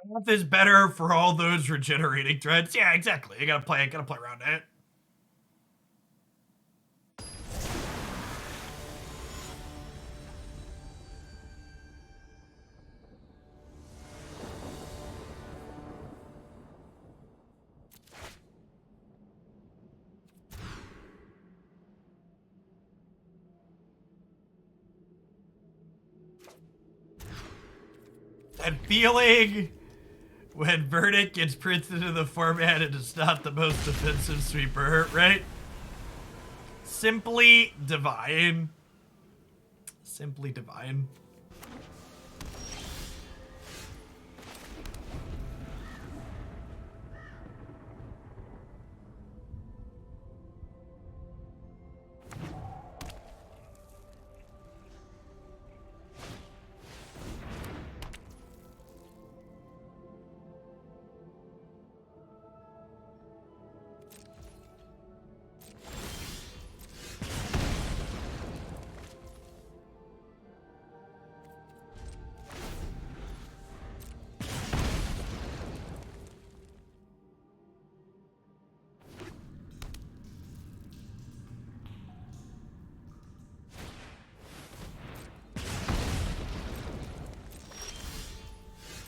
Wrath is better for all those regenerating threads. Yeah, exactly. You gotta play around it. That feeling when Verdict gets printed into the format, it is not the most defensive sweeper, right? Simply divine. Simply divine.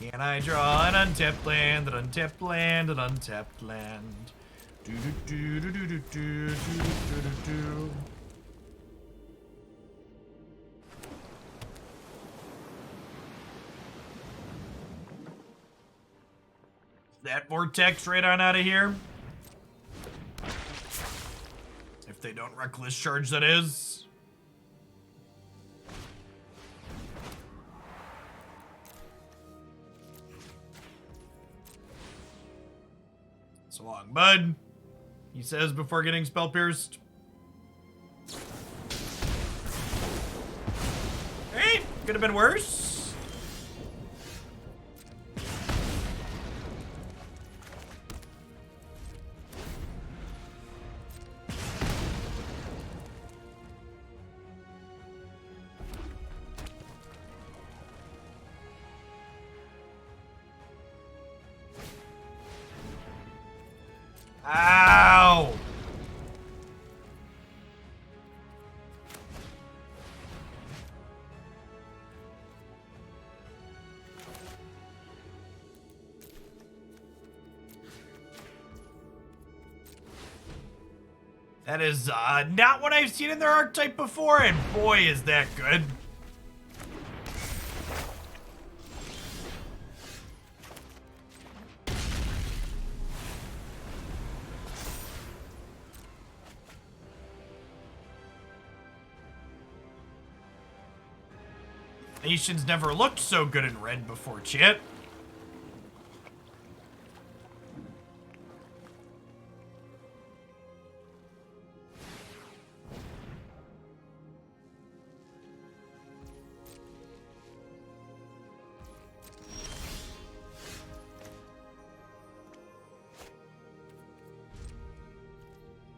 Can I draw an untapped land, an untapped land, an untapped land? Do do do do do do do do do do. That vortex right on out of here. If they don't reckless charge, that is. So long, bud. He says before getting spell pierced. Hey, could have been worse. Ow! That is not what I've seen in their archetype before, and boy is that good. Nations never looked so good in red before, chat.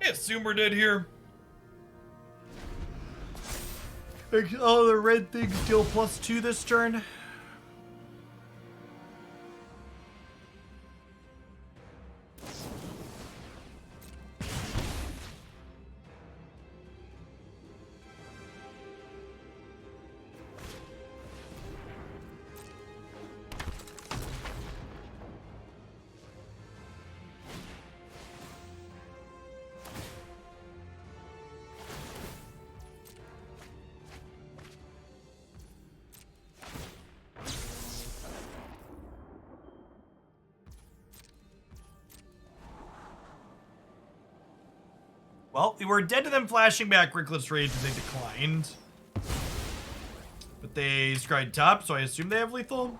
I assume we're dead here. Oh, the red things deal +2 this turn. Well, we were dead to them flashing back Reckless Rage and they declined. But they scryed top, so I assume they have lethal.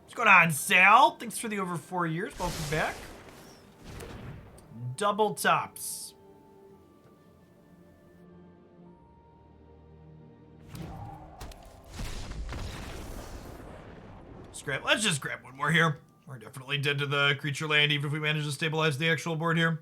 What's going on, Sal? Thanks for the over 4 years. Welcome back. Double tops. Let's just grab one more here. We're definitely dead to the creature land, even if we manage to stabilize the actual board here.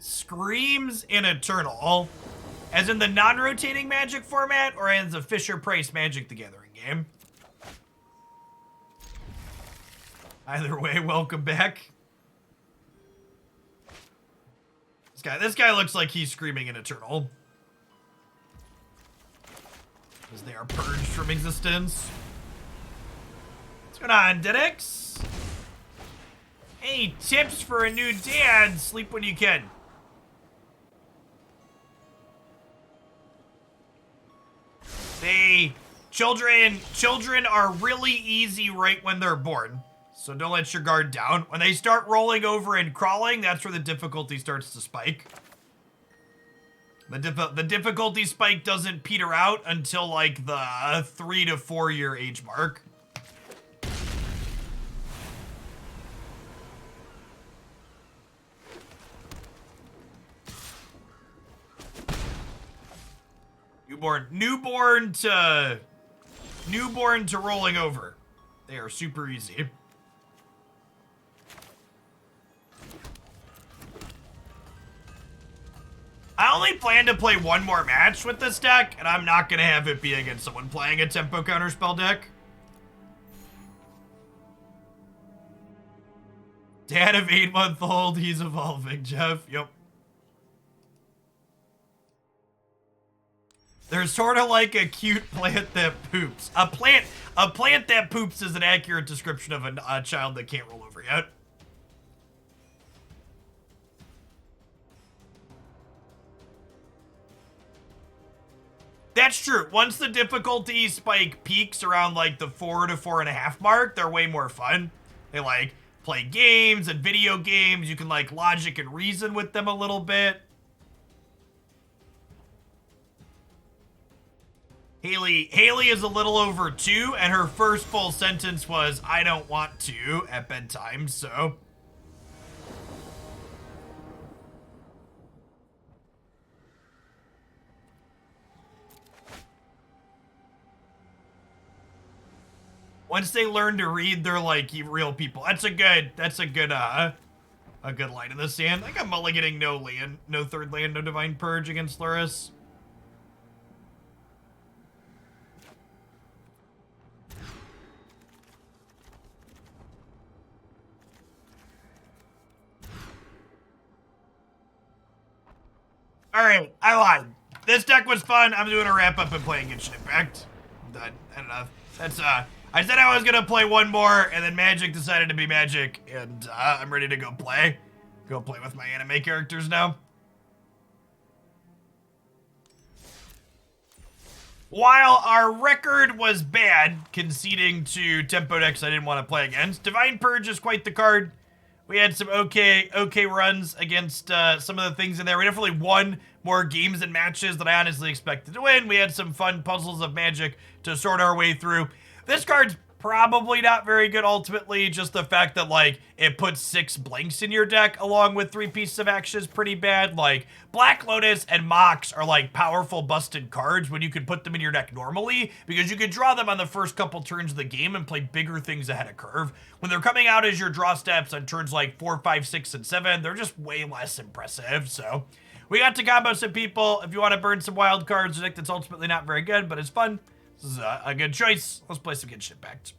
Screams in Eternal, as in the non-rotating Magic format, or as a Fisher-Price Magic the Gathering game? Either way, welcome back. This guy looks like he's screaming in Eternal, because they are purged from existence. What's going on, Dedix? Any tips for a new dad? Sleep when you can. Children are really easy right when they're born, so don't let your guard down. When they start rolling over and crawling, that's where the difficulty starts to spike. The difficulty spike doesn't peter out until like the 3 to 4 year age mark. Newborn to rolling over. They are super easy. I only plan to play one more match with this deck, and I'm not gonna have it be against someone playing a tempo counterspell deck. Dad of 8-month-old, he's evolving, Jeff. Yep. They're sort of like a cute plant that poops. A plant that poops is an accurate description of a child that can't roll over yet. That's true. Once the difficulty spike peaks around like the 4 to 4.5 mark, they're way more fun. They like play games and video games. You can like logic and reason with them a little bit. Haley is a little over 2, and her first full sentence was, "I don't want to," at bedtime, so. Once they learn to read, they're like real people. That's a good line in the sand. I got mulliganing no land, no third land, no Divine Purge against Luris. Alright, I lied. This deck was fun. I'm doing a wrap up and playing Genshin Impact. I'm done. Enough. That's I said I was gonna play one more, and then Magic decided to be Magic, and I'm ready to go play. Go play with my anime characters now. While our record was bad, conceding to tempo decks I didn't want to play against, Divine Purge is quite the card. We had some okay runs against some of the things in there. We definitely won more games and matches than I honestly expected to win. We had some fun puzzles of Magic to sort our way through. This card's probably not very good ultimately. Just the fact that, like, it puts 6 blanks in your deck along with 3 pieces of action is pretty bad. Like, Black Lotus and Mox are, like, powerful busted cards when you could put them in your deck normally, because you could draw them on the first couple turns of the game and play bigger things ahead of curve. When they're coming out as your draw steps on turns like 4, 5, 6, and 7, they're just way less impressive, so. We got to combo some people. If you want to burn some wild cards, a deck that's ultimately not very good, but it's fun, this is a good choice. Let's play some Genshin Impact.